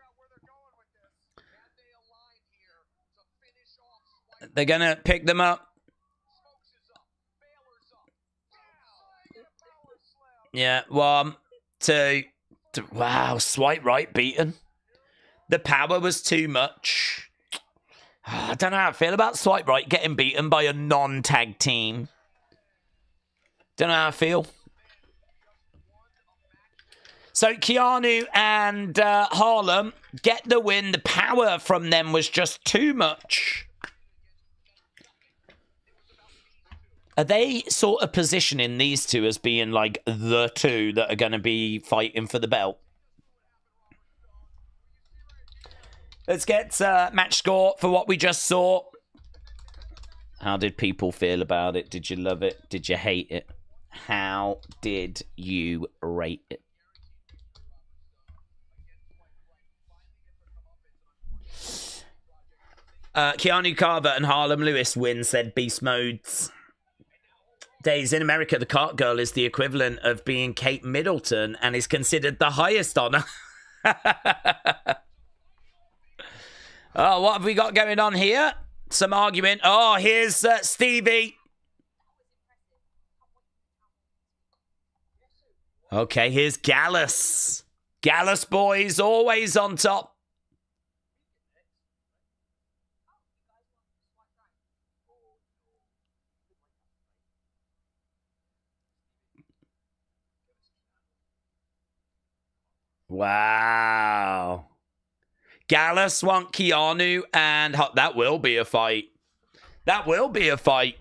They're going to pick them up. Yeah, 1, 2. Wow, swipe right beaten. The power was too much. I don't know how I feel about swipe right getting beaten by a non-tag team. Don't know how I feel. So Keanu and Harlem get the win. The power from them was just too much. Are they sort of positioning these two as being like the two that are going to be fighting for the belt? Let's get match score for what we just saw. How did people feel about it? Did you love it? Did you hate it? How did you rate it? Keanu Carver and Harlem Lewis win, said Beast Modes. Days in America, the cart girl is the equivalent of being Kate Middleton and is considered the highest honor. Oh, what have we got going on here? Some argument. Oh, here's Stevie. Okay, here's Gallus. Gallus boys always on top. Wow. Gallus want Keanu, and that will be a fight. That will be a fight.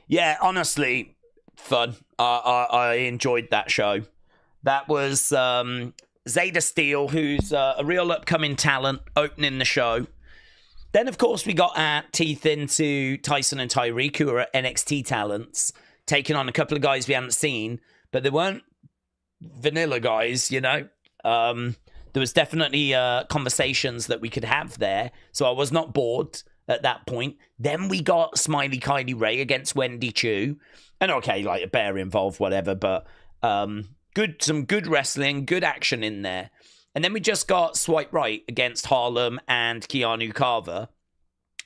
Yeah, honestly, fun. I enjoyed that show. That was Zayda Steele, who's a real upcoming talent, opening the show. Then, of course, we got our teeth into Tyson and Tyreek, who are NXT talents, taking on a couple of guys we hadn't seen, but they weren't vanilla guys, you know. There was definitely conversations that we could have there, so I was not bored at that point. Then we got Smiley Kylie Ray against Wendy Choo, and okay, like a bear involved, whatever, but some good wrestling, good action in there. And then we just got Swipe Right against Harlem and Keanu Carver,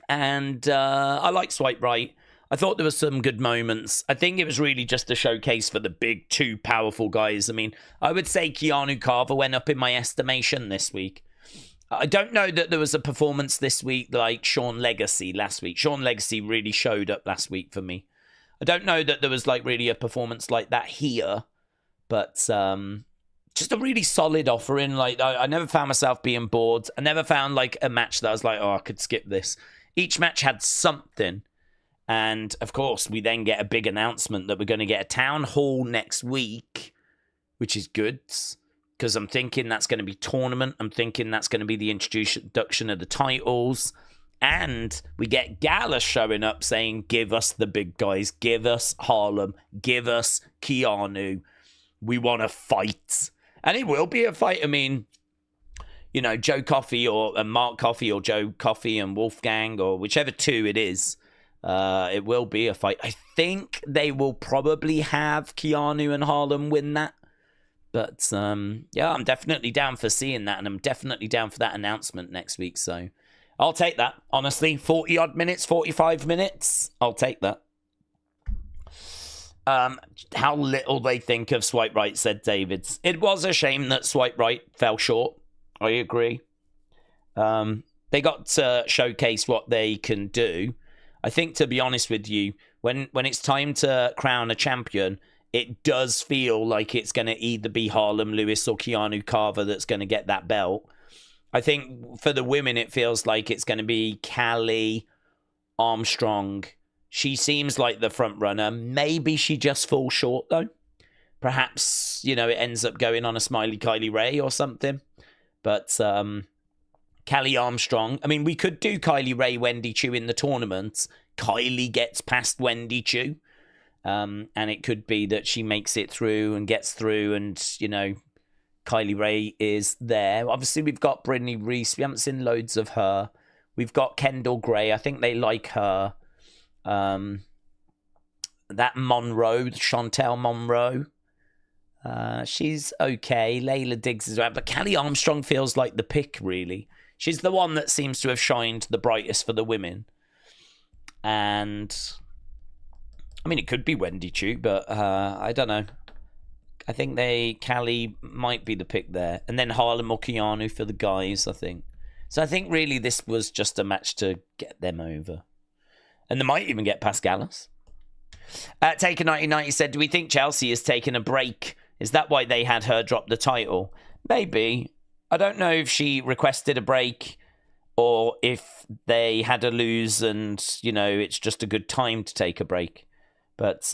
and I like Swipe Right. I thought there were some good moments. I think it was really just a showcase for the big two powerful guys. I mean, I would say Keanu Carver went up in my estimation this week. I don't know that there was a performance this week like Sean Legacy last week. Sean Legacy really showed up last week for me. I don't know that there was like really a performance like that here, but just a really solid offering. Like I never found myself being bored. I never found like a match that I was like, oh, I could skip this. Each match had something. And, of course, we then get a big announcement that we're going to get a town hall next week, which is good, because I'm thinking that's going to be tournament. I'm thinking that's going to be the introduction of the titles. And we get Gallus showing up saying, give us the big guys, give us Harlem, give us Keanu. We want to fight. And it will be a fight. I mean, you know, Joe Coffey or Mark Coffey or Joe Coffey and Wolfgang or whichever two it is. It will be a fight. I think they will probably have Keanu and Harlem win that. But, yeah, I'm definitely down for seeing that. And I'm definitely down for that announcement next week. So I'll take that. Honestly, 40-odd minutes, 45 minutes. I'll take that. How little they think of Swipe Right, said Davids. It was a shame that Swipe Right fell short. I agree. They got to showcase what they can do. I think, to be honest with you, when it's time to crown a champion, it does feel like it's going to either be Harlem Lewis or Keanu Carver that's going to get that belt. I think for the women, it feels like it's going to be Kylie Armstrong. She seems like the front runner. Maybe she just falls short, though. Perhaps, you know, it ends up going on a Smiley Kylie Ray or something. But Kylie Armstrong. I mean, we could do Kylie Ray, Wendy Choo in the tournament. Kylie gets past Wendy Choo. And it could be that she makes it through and gets through and, you know, Kylie Ray is there. Obviously, we've got Brittany Reese. We haven't seen loads of her. We've got Kendal Gray. I think they like her. That Monroe, Chantel Monroe. She's okay. Layla Diggs is right, but Callie Armstrong feels like the pick, really. She's the one that seems to have shined the brightest for the women. And I mean, it could be Wendy Choo, but I don't know. I think Callie might be the pick there. And then Harlem or Keanu for the guys, I think. So I think really this was just a match to get them over. And they might even get past Gallus. Taker 1990 said, do we think Chelsea has taken a break? Is that why they had her drop the title? Maybe. I don't know if she requested a break or if they had a lose and, you know, it's just a good time to take a break. But,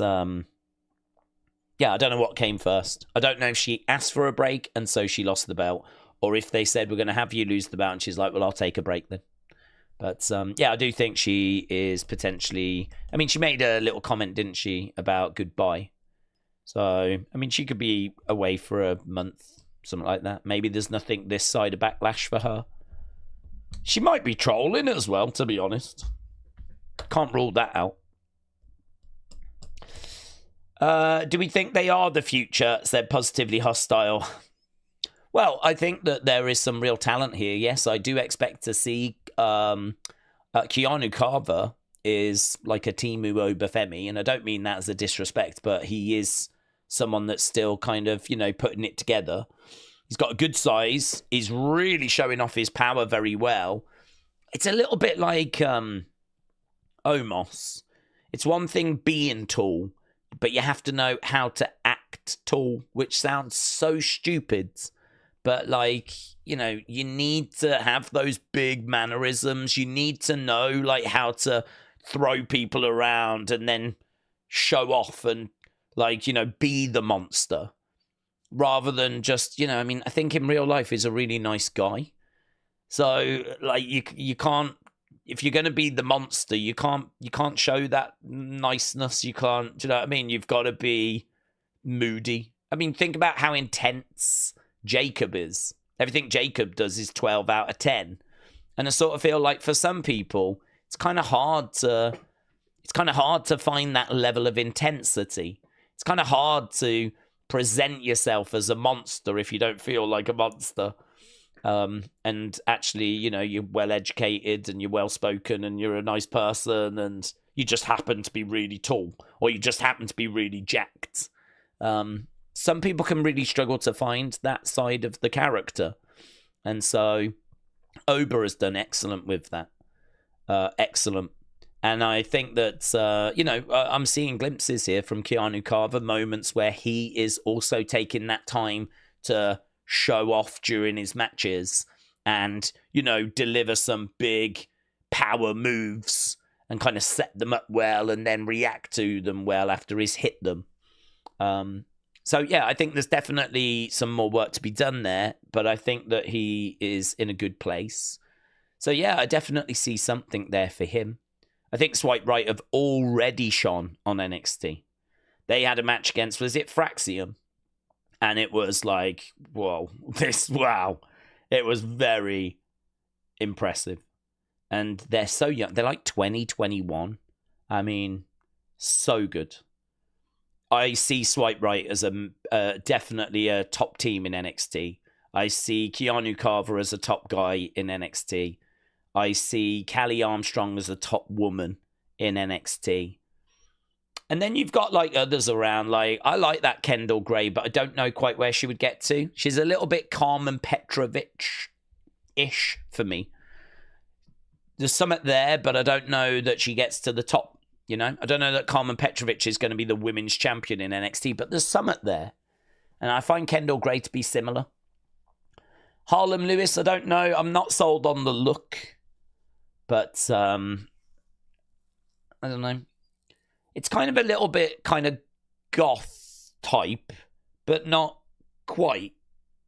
yeah, I don't know what came first. I don't know if she asked for a break and so she lost the belt, or if they said, we're going to have you lose the belt, and she's like, well, I'll take a break then. But, yeah, I do think she is potentially... I mean, she made a little comment, didn't she, about goodbye. So, I mean, she could be away for a month, something like that. Maybe there's nothing this side of Backlash for her. She might be trolling as well, to be honest. Can't rule that out. Do we think they are the future? Said Positively Hostile. Well, I think that there is some real talent here. Yes, I do expect to see Keanu Carver is like a Timu Obafemi, and I don't mean that as a disrespect, but he is someone that's still kind of, you know, putting it together. He's got a good size. He's really showing off his power very well. It's a little bit like Omos. It's one thing being tall, but you have to know how to act tall, which sounds so stupid. But, like, you know, you need to have those big mannerisms. You need to know, like, how to throw people around and then show off and, like, you know, be the monster. Rather than just, you know, I mean, I think in real life he's a really nice guy. So, like, you can't, if you're going to be the monster, you can't show that niceness. You can't, do you know what I mean? You've got to be moody. I mean, think about how intense Jacob is. Everything Jacob does is 12 out of 10. And I sort of feel like for some people, it's kind of hard to find that level of intensity. It's kind of hard to present yourself as a monster if you don't feel like a monster. And actually, you know, you're well educated and you're well spoken and you're a nice person and you just happen to be really tall or you just happen to be really jacked. Some people can really struggle to find that side of the character. And so Oba has done excellent with that. Excellent. And I think that, you know, I'm seeing glimpses here from Keanu Carver, moments where he is also taking that time to show off during his matches and, you know, deliver some big power moves and kind of set them up well and then react to them well after he's hit them. So, yeah, I think there's definitely some more work to be done there, but I think that he is in a good place. So, yeah, I definitely see something there for him. I think Swipe Right have already shone on NXT. They had a match against, was it Fraxium? And it was like, whoa, wow. It was very impressive. And they're so young. They're like 20, 21. I mean, so good. I see Swipe Right as definitely a top team in NXT. I see Keanu Carver as a top guy in NXT. I see Callie Armstrong as a top woman in NXT. And then you've got like others around. Like, I like that Kendal Gray, but I don't know quite where she would get to. She's a little bit Carmen Petrovich-ish for me. There's something there, but I don't know that she gets to the top. You know, I don't know that Carmen Petrovich is going to be the women's champion in NXT, but there's something there. And I find Kendal Gray to be similar. Harlem Lewis, I don't know. I'm not sold on the look. But, I don't know. It's kind of a little bit kind of goth type, but not quite.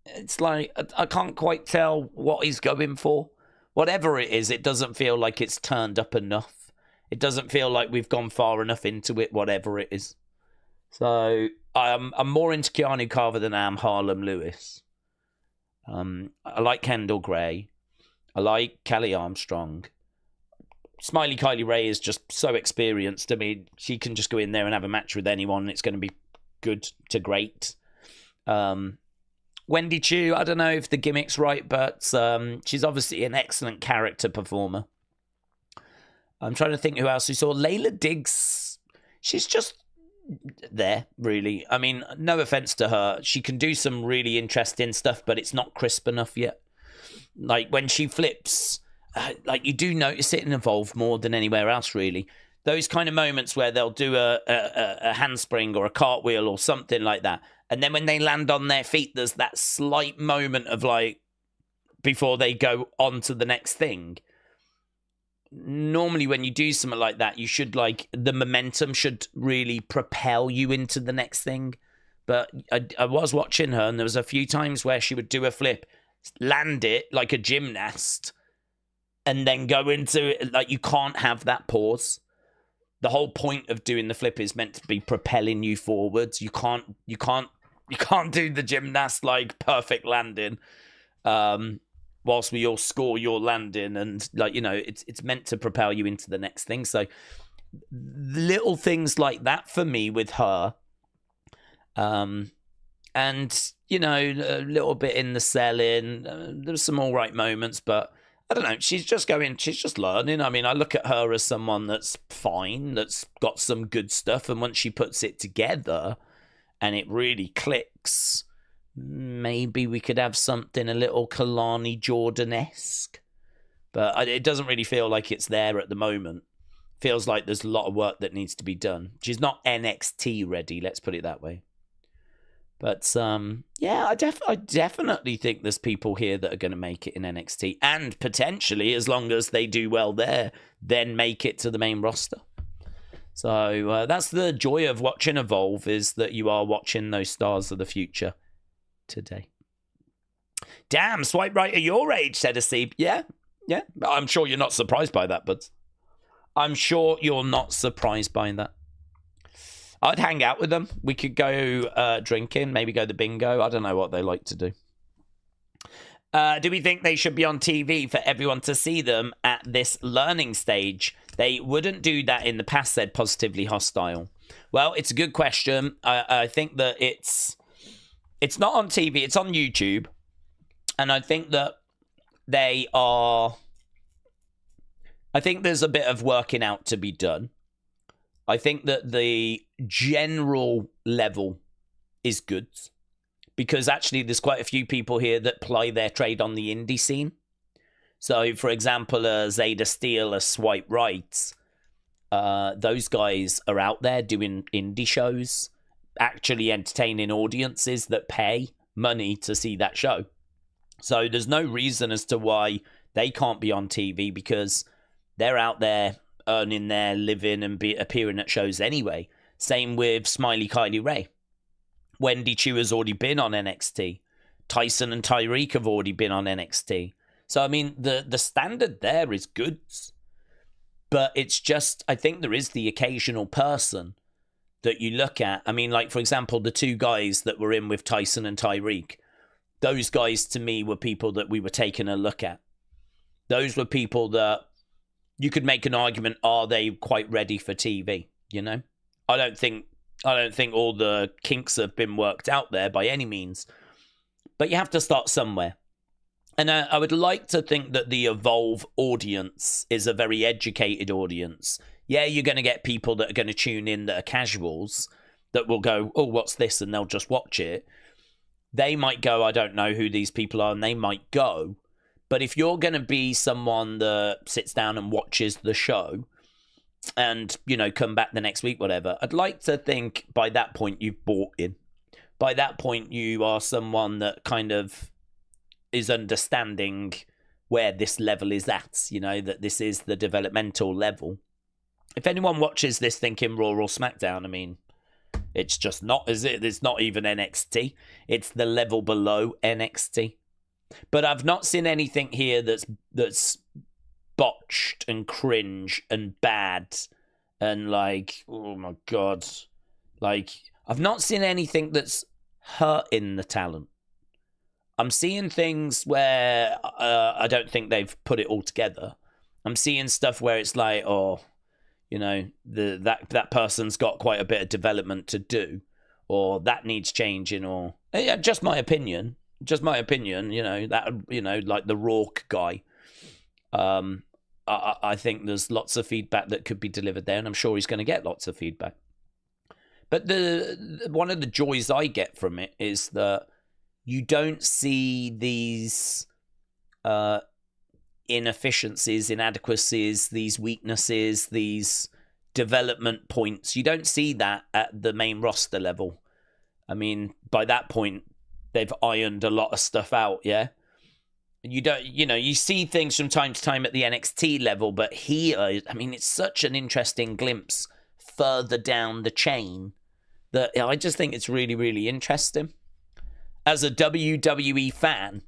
It's like, I can't quite tell what he's going for. Whatever it is, it doesn't feel like it's turned up enough. It doesn't feel like we've gone far enough into it, whatever it is. So, I'm more into Keanu Carver than I am Harlem Lewis. I like Kendal Gray. I like Callie Armstrong. Smiley Kylie Ray is just so experienced. I mean, she can just go in there and have a match with anyone. And it's going to be good to great. Wendy Choo, I don't know if the gimmick's right, but she's obviously an excellent character performer. I'm trying to think who else we saw. Layla Diggs, she's just there, really. I mean, no offense to her. She can do some really interesting stuff, but it's not crisp enough yet. Like, when she flips, like, you do notice it in Evolve more than anywhere else, really. Those kind of moments where they'll do a handspring or a cartwheel or something like that. And then when they land on their feet, there's that slight moment of, like, before they go on to the next thing. Normally, when you do something like that, you should, like, the momentum should really propel you into the next thing. But I was watching her, and there was a few times where she would do a flip, land it like a gymnast, and then go into it. Like, you can't have that pause. The whole point of doing the flip is meant to be propelling you forwards. You can't do the gymnast, like, perfect landing, whilst we all score your landing, and, like, you know, it's meant to propel you into the next thing. So little things like that for me with her, and, you know, a little bit in the selling. There's some all right moments, but I don't know. She's just learning. I mean, I look at her as someone that's fine, that's got some good stuff, and once she puts it together and it really clicks, maybe we could have something a little Kalani Jordan-esque. But it doesn't really feel like it's there at the moment. Feels like there's a lot of work that needs to be done. She's not NXT ready, let's put it that way. But, yeah, I definitely think there's people here that are going to make it in NXT. And potentially, as long as they do well there, then make it to the main roster. So that's the joy of watching Evolve, is that you are watching those stars of the future today. Damn, swipe right at your age, said Asib. Yeah. I'm sure you're not surprised by that, but I'm sure you're not surprised by that. I'd hang out with them. We could go drinking, maybe go to bingo. I don't know what they like to do. Do we think they should be on TV for everyone to see them at this learning stage? They wouldn't do that in the past, said Positively Hostile. Well, it's a good question. I think that it's not on TV. It's on YouTube. And I think that I think there's a bit of working out to be done. I think that the general level is good, because actually there's quite a few people here that ply their trade on the indie scene. So, for example, Zayda Steel, Swipe Right, those guys are out there doing indie shows, actually entertaining audiences that pay money to see that show. So there's no reason as to why they can't be on TV, because they're out there earning their living and appearing at shows anyway. Same with Smiley Kylie Ray. Wendy Choo has already been on NXT. Tyson and Tyreek have already been on NXT. So, I mean, the standard there is good. But it's just, I think there is the occasional person that you look at. I mean, like, for example, the two guys that were in with Tyson and Tyreek. Those guys, to me, were people that we were taking a look at. Those were people that you could make an argument, are they quite ready for TV? You know, I don't think all the kinks have been worked out there by any means, but you have to start somewhere. And I would like to think that the Evolve audience is a very educated audience. Yeah, you're going to get people that are going to tune in that are casuals that will go, oh, what's this? And they'll just watch it. They might go, I don't know who these people are, and they might go. But if you're going to be someone that sits down and watches the show and, you know, come back the next week, whatever, I'd like to think by that point you've bought in. By that point, you are someone that kind of is understanding where this level is at, you know, that this is the developmental level. If anyone watches this thinking Raw or SmackDown, I mean, it's just not, is it? It's not even NXT. It's the level below NXT. But I've not seen anything here that's botched and cringe and bad and, like, oh my God. Like, I've not seen anything that's hurting the talent. I'm seeing things where I don't think they've put it all together. I'm seeing stuff where it's like, oh, you know, that person's got quite a bit of development to do, or that needs changing, or just my opinion. You know, that, you know, like the Rourke guy. I think there's lots of feedback that could be delivered there, and I'm sure he's going to get lots of feedback. But one of the joys I get from it is that you don't see these inefficiencies, inadequacies, these weaknesses, these development points. You don't see that at the main roster level. I mean, by that point, they've ironed a lot of stuff out, yeah? You don't, you know, you see things from time to time at the NXT level, but here, I mean, it's such an interesting glimpse further down the chain that I just think it's really, really interesting. As a WWE fan,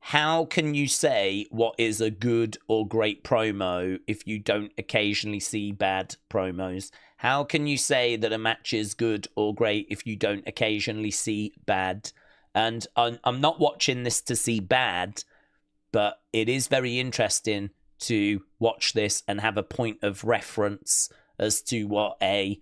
how can you say what is a good or great promo if you don't occasionally see bad promos? How can you say that a match is good or great if you don't occasionally see bad? And I'm not watching this to see bad, but it is very interesting to watch this and have a point of reference as to what a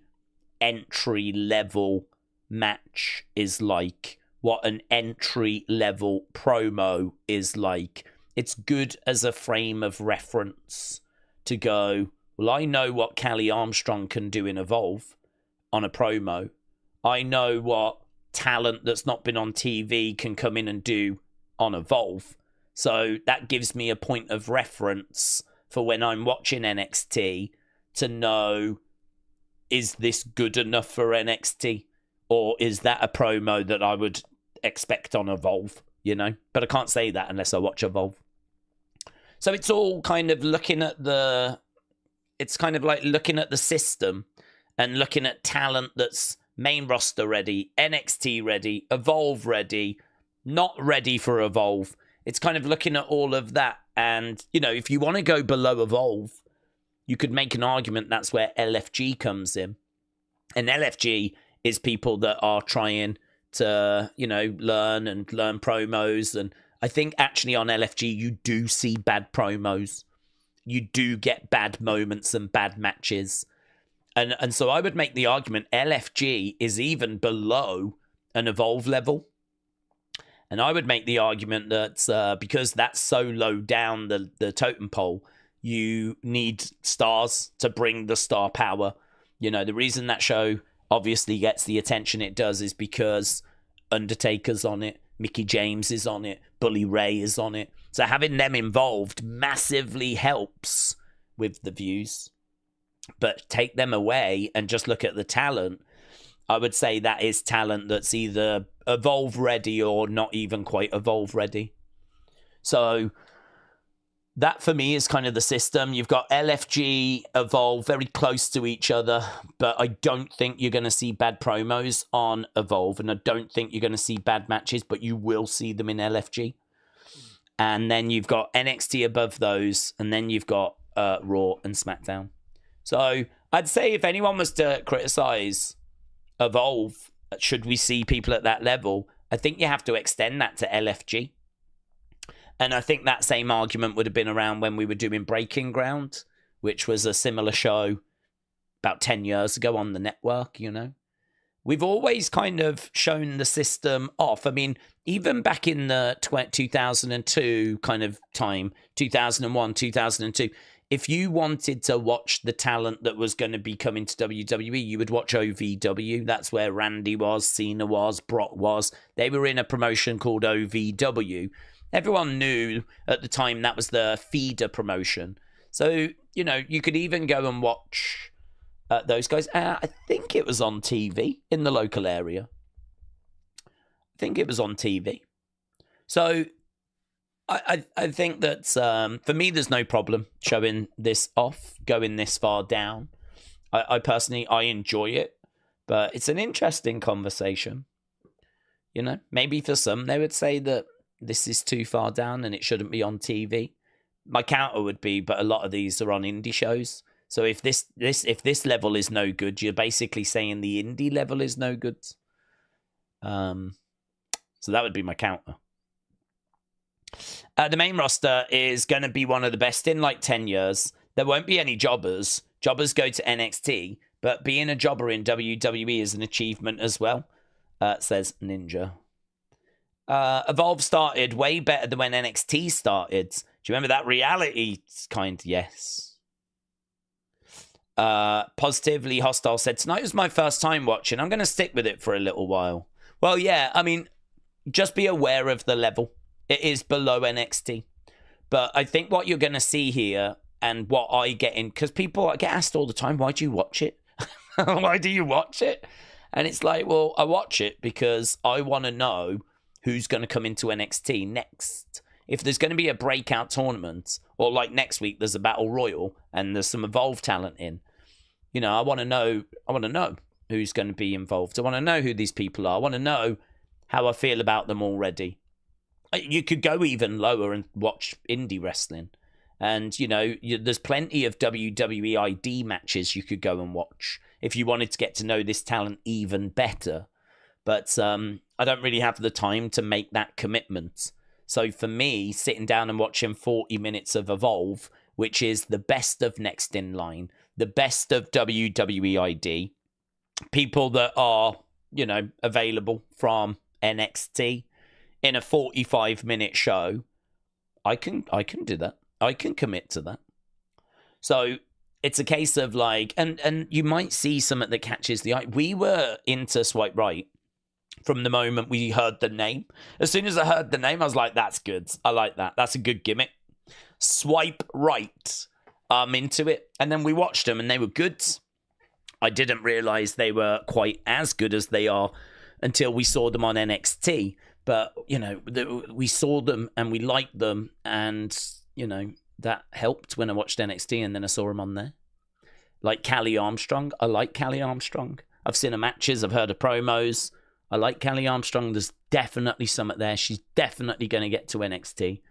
entry-level match is like, what an entry-level promo is like. It's good as a frame of reference to go, well, I know what Kylie Armstrong can do in Evolve on a promo. I know what talent that's not been on TV can come in and do on Evolve. So that gives me a point of reference for when I'm watching NXT to know, is this good enough for NXT? Or is that a promo that I would expect on Evolve, you know? But I can't say that unless I watch Evolve. So it's all kind of looking at the... It's kind of like looking at the system and looking at talent that's main roster ready, NXT ready, Evolve ready, not ready for Evolve. It's kind of looking at all of that. And, you know, if you want to go below Evolve, you could make an argument that's where LFG comes in. And LFG is people that are trying to, you know, learn promos. And I think actually on LFG, you do see bad promos. You do get bad moments and bad matches. And so I would make the argument LFG is even below an Evolve level. And I would make the argument that because that's so low down the totem pole, you need stars to bring the star power. You know, the reason that show obviously gets the attention it does is because Undertaker's on it, Mickie James is on it, Bully Ray is on it. So having them involved massively helps with the views. But take them away and just look at the talent, I would say that is talent that's either Evolve ready or not even quite Evolve ready. So that for me is kind of the system. You've got LFG, Evolve very close to each other, but I don't think you're going to see bad promos on Evolve, and I don't think you're going to see bad matches, but you will see them in LFG. And then you've got NXT above those, and then you've got Raw and SmackDown. So I'd say if anyone was to criticize Evolve, should we see people at that level, I think you have to extend that to LFG. And I think that same argument would have been around when we were doing Breaking Ground, which was a similar show about 10 years ago on the network, you know. We've always kind of shown the system off. I mean, even back in the 2002 kind of time, 2001, 2002, if you wanted to watch the talent that was going to be coming to WWE, you would watch OVW. That's where Randy was, Cena was, Brock was. They were in a promotion called OVW. Everyone knew at the time that was the feeder promotion. So, you know, you could even go and watch those guys. I think it was on TV in the local area. I think it was on TV. So I think that for me, there's no problem showing this off, going this far down. I personally, I enjoy it, but it's an interesting conversation. You know, maybe for some, they would say that this is too far down and it shouldn't be on TV. My counter would be, but a lot of these are on indie shows. So if this level is no good, you're basically saying the indie level is no good. So that would be my counter. The main roster is going to be one of the best in like 10 years. There won't be any jobbers. Jobbers go to NXT, but being a jobber in WWE is an achievement as well, says Ninja. Evolve started way better than when NXT started. Do you remember that reality kind? Yes. Positively Hostile said, tonight was my first time watching. I'm going to stick with it for a little while. Well, yeah, I mean, just be aware of the level. It is below NXT. But I think what you're going to see here and what I get in, because people get asked all the time, why do you watch it? Why do you watch it? And it's like, well, I watch it because I want to know who's going to come into NXT next. If there's going to be a breakout tournament, or like next week there's a Battle Royal and there's some Evolve talent in, you know, I want to know who's going to be involved. I want to know who these people are. I want to know how I feel about them already. You could go even lower and watch indie wrestling. And, you know, there's plenty of WWE ID matches you could go and watch if you wanted to get to know this talent even better. But I don't really have the time to make that commitment. So for me, sitting down and watching 40 minutes of Evolve, which is the best of Next in Line, the best of WWE ID, people that are, you know, available from NXT in a 45-minute show, I can do that. I can commit to that. So it's a case of like, and you might see something that catches the eye. We were into Swipe Right from the moment we heard the name. As soon as I heard the name, I was like, that's good. I like that. That's a good gimmick. Swipe Right. I'm into it. And then we watched them and they were good. I didn't realize they were quite as good as they are until we saw them on NXT. But, you know, we saw them and we liked them. And, you know, that helped when I watched NXT and then I saw them on there. Like Kylie Armstrong. I like Kylie Armstrong. I've seen her matches. I've heard her promos. I like Kylie Armstrong. There's definitely something there. She's definitely going to get to NXT.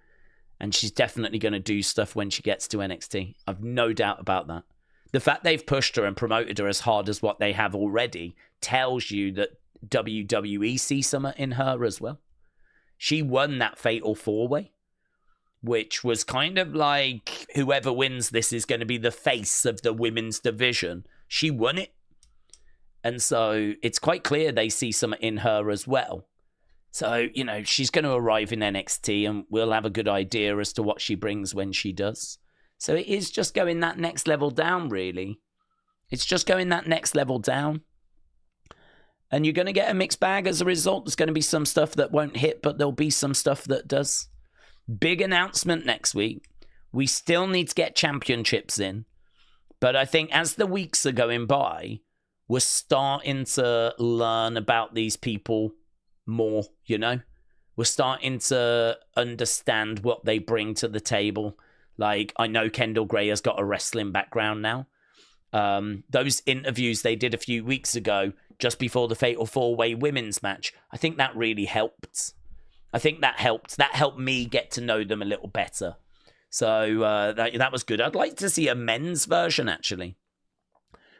And she's definitely going to do stuff when she gets to NXT. I've no doubt about that. The fact they've pushed her and promoted her as hard as what they have already tells you that WWE see something in her as well. She won that Fatal 4-Way, which was kind of like whoever wins this is going to be the face of the women's division. She won it. And so it's quite clear they see something in her as well. So, you know, she's going to arrive in NXT and we'll have a good idea as to what she brings when she does. So it is just going that next level down, really. It's just going that next level down. And you're going to get a mixed bag as a result. There's going to be some stuff that won't hit, but there'll be some stuff that does. Big announcement next week. We still need to get championships in. But I think as the weeks are going by, we're starting to learn about these people more, you know? We're starting to understand what they bring to the table. Like, I know Kendal Gray has got a wrestling background now. Those interviews they did a few weeks ago, just before the Fatal 4-Way women's match, I think that really helped. I think that helped. That helped me get to know them a little better. So that was good. I'd like to see a men's version, actually,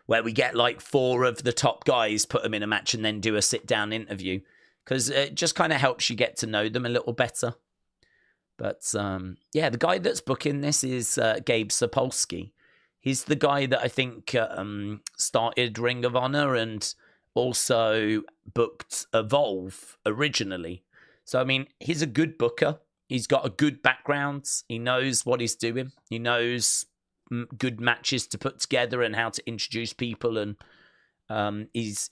where we get like 4 of the top guys, put them in a match, and then do a sit-down interview. Because it just kind of helps you get to know them a little better. But, yeah, the guy that's booking this is Gabe Sapolsky. He's the guy that I think started Ring of Honor and also booked Evolve originally. So, I mean, he's a good booker. He's got a good background. He knows what he's doing. He knows good matches to put together and how to introduce people. And he's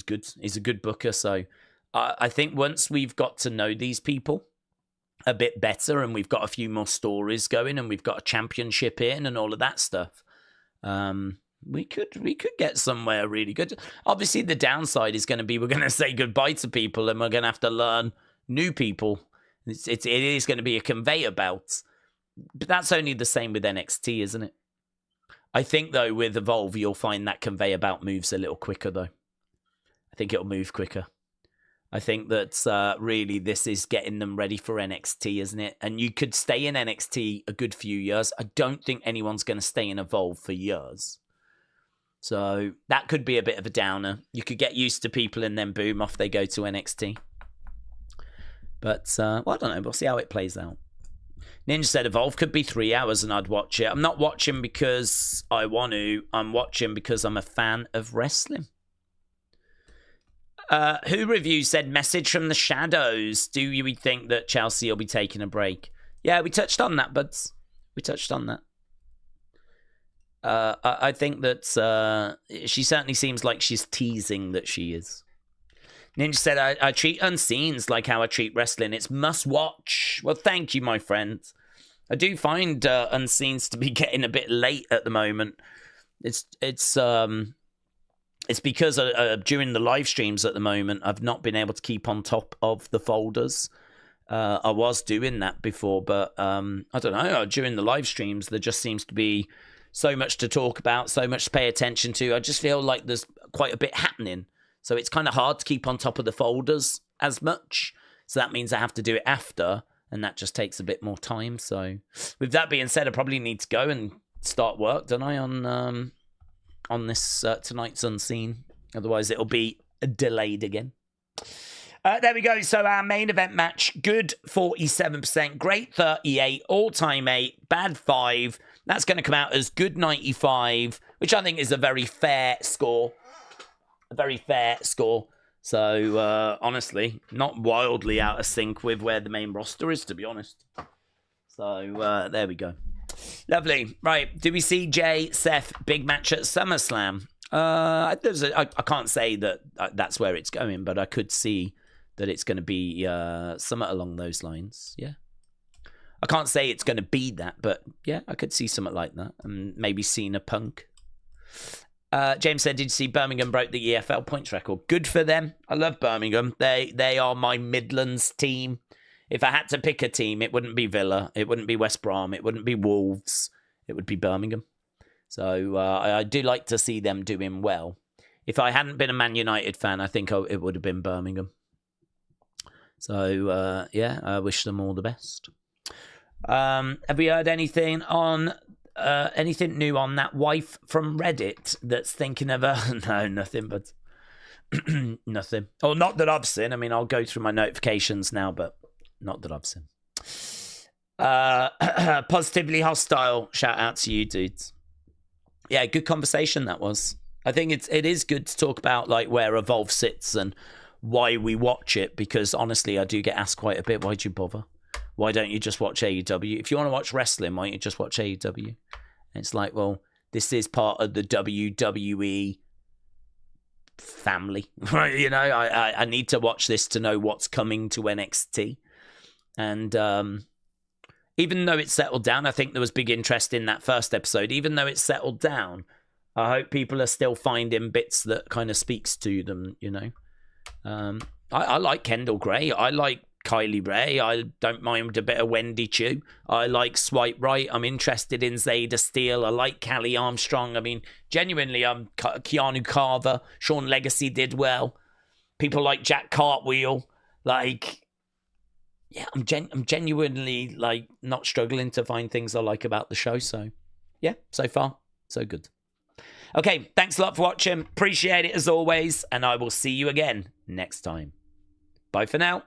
good. He's a good booker. So I think once we've got to know these people a bit better and we've got a few more stories going and we've got a championship in and all of that stuff, we could get somewhere really good. Obviously, the downside is going to be we're going to say goodbye to people and we're going to have to learn new people. It is going to be a conveyor belt. But that's only the same with NXT, isn't it? I think, though, with Evolve, you'll find that conveyor belt moves a little quicker, though. I think it'll move quicker. I think that really this is getting them ready for NXT, isn't it? And you could stay in NXT a good few years. I don't think anyone's going to stay in Evolve for years. So that could be a bit of a downer. You could get used to people and then boom, off they go to NXT. But, well, I don't know. We'll see how it plays out. Ninja said Evolve could be 3 hours and I'd watch it. I'm not watching because I want to. I'm watching because I'm a fan of wrestling. Who Review said, message from the shadows. Do you think that Chelsea will be taking a break? Yeah, we touched on that, buds. We touched on that. I think that she certainly seems like she's teasing that she is. Ninja said, I treat Unseens like how I treat wrestling. It's must watch. Well, thank you, my friend. I do find Unseens to be getting a bit late at the moment. It's because during the live streams at the moment, I've not been able to keep on top of the folders. I was doing that before, but I don't know. During the live streams, there just seems to be so much to talk about, so much to pay attention to. I just feel like there's quite a bit happening. So it's kind of hard to keep on top of the folders as much. So that means I have to do it after, and that just takes a bit more time. So with that being said, I probably need to go and start work, don't I, on this tonight's Unseen. Otherwise, it'll be delayed again. There we go. So our main event match, good 47%, great 38, all-time 8, bad 5. That's going to come out as good 95, which I think is a very fair score. A very fair score. So, honestly, not wildly out of sync with where the main roster is, to be honest. So, there we go. Lovely. Right. Do we see Jay, Seth, big match at SummerSlam? I can't say that that's where it's going, but I could see that it's going to be something along those lines. Yeah. I can't say it's going to be that, but yeah, I could see something like that. And maybe Cena Punk. James said, did you see Birmingham broke the EFL points record? Good for them. I love Birmingham. They are my Midlands team. If I had to pick a team, it wouldn't be Villa. It wouldn't be West Brom. It wouldn't be Wolves. It would be Birmingham. So I do like to see them doing well. If I hadn't been a Man United fan, I think it would have been Birmingham. So, yeah, I wish them all the best. Have we heard anything on... anything new on that wife from Reddit that's thinking of her? No, nothing, but nothing. Oh, not that I've seen. I mean, I'll go through my notifications now, but not that I've seen. Positively hostile. Shout out to you, dudes. Yeah, good conversation that was. I think it is good to talk about like where Evolve sits and why we watch it, because honestly, I do get asked quite a bit, why'd you bother? Why don't you just watch AEW? If you want to watch wrestling, why don't you just watch AEW? And it's like, well, this is part of the WWE family, right? You know, I need to watch this to know what's coming to NXT. And even though it's settled down, I think there was big interest in that first episode. Even though it's settled down, I hope people are still finding bits that kind of speaks to them, you know. I like Kendal Gray. I like Kylie Ray. I don't mind a bit of Wendy Choo. I like Swipe Right. I'm interested in Zayda Steele. I like Callie Armstrong. I mean, genuinely, I'm Keanu Carver. Sean Legacy did well. People like Jack Cartwheel. Like, yeah, I'm genuinely like not struggling to find things I like about the show. So, yeah, so far, so good. Okay, thanks a lot for watching. Appreciate it as always. And I will see you again next time. Bye for now.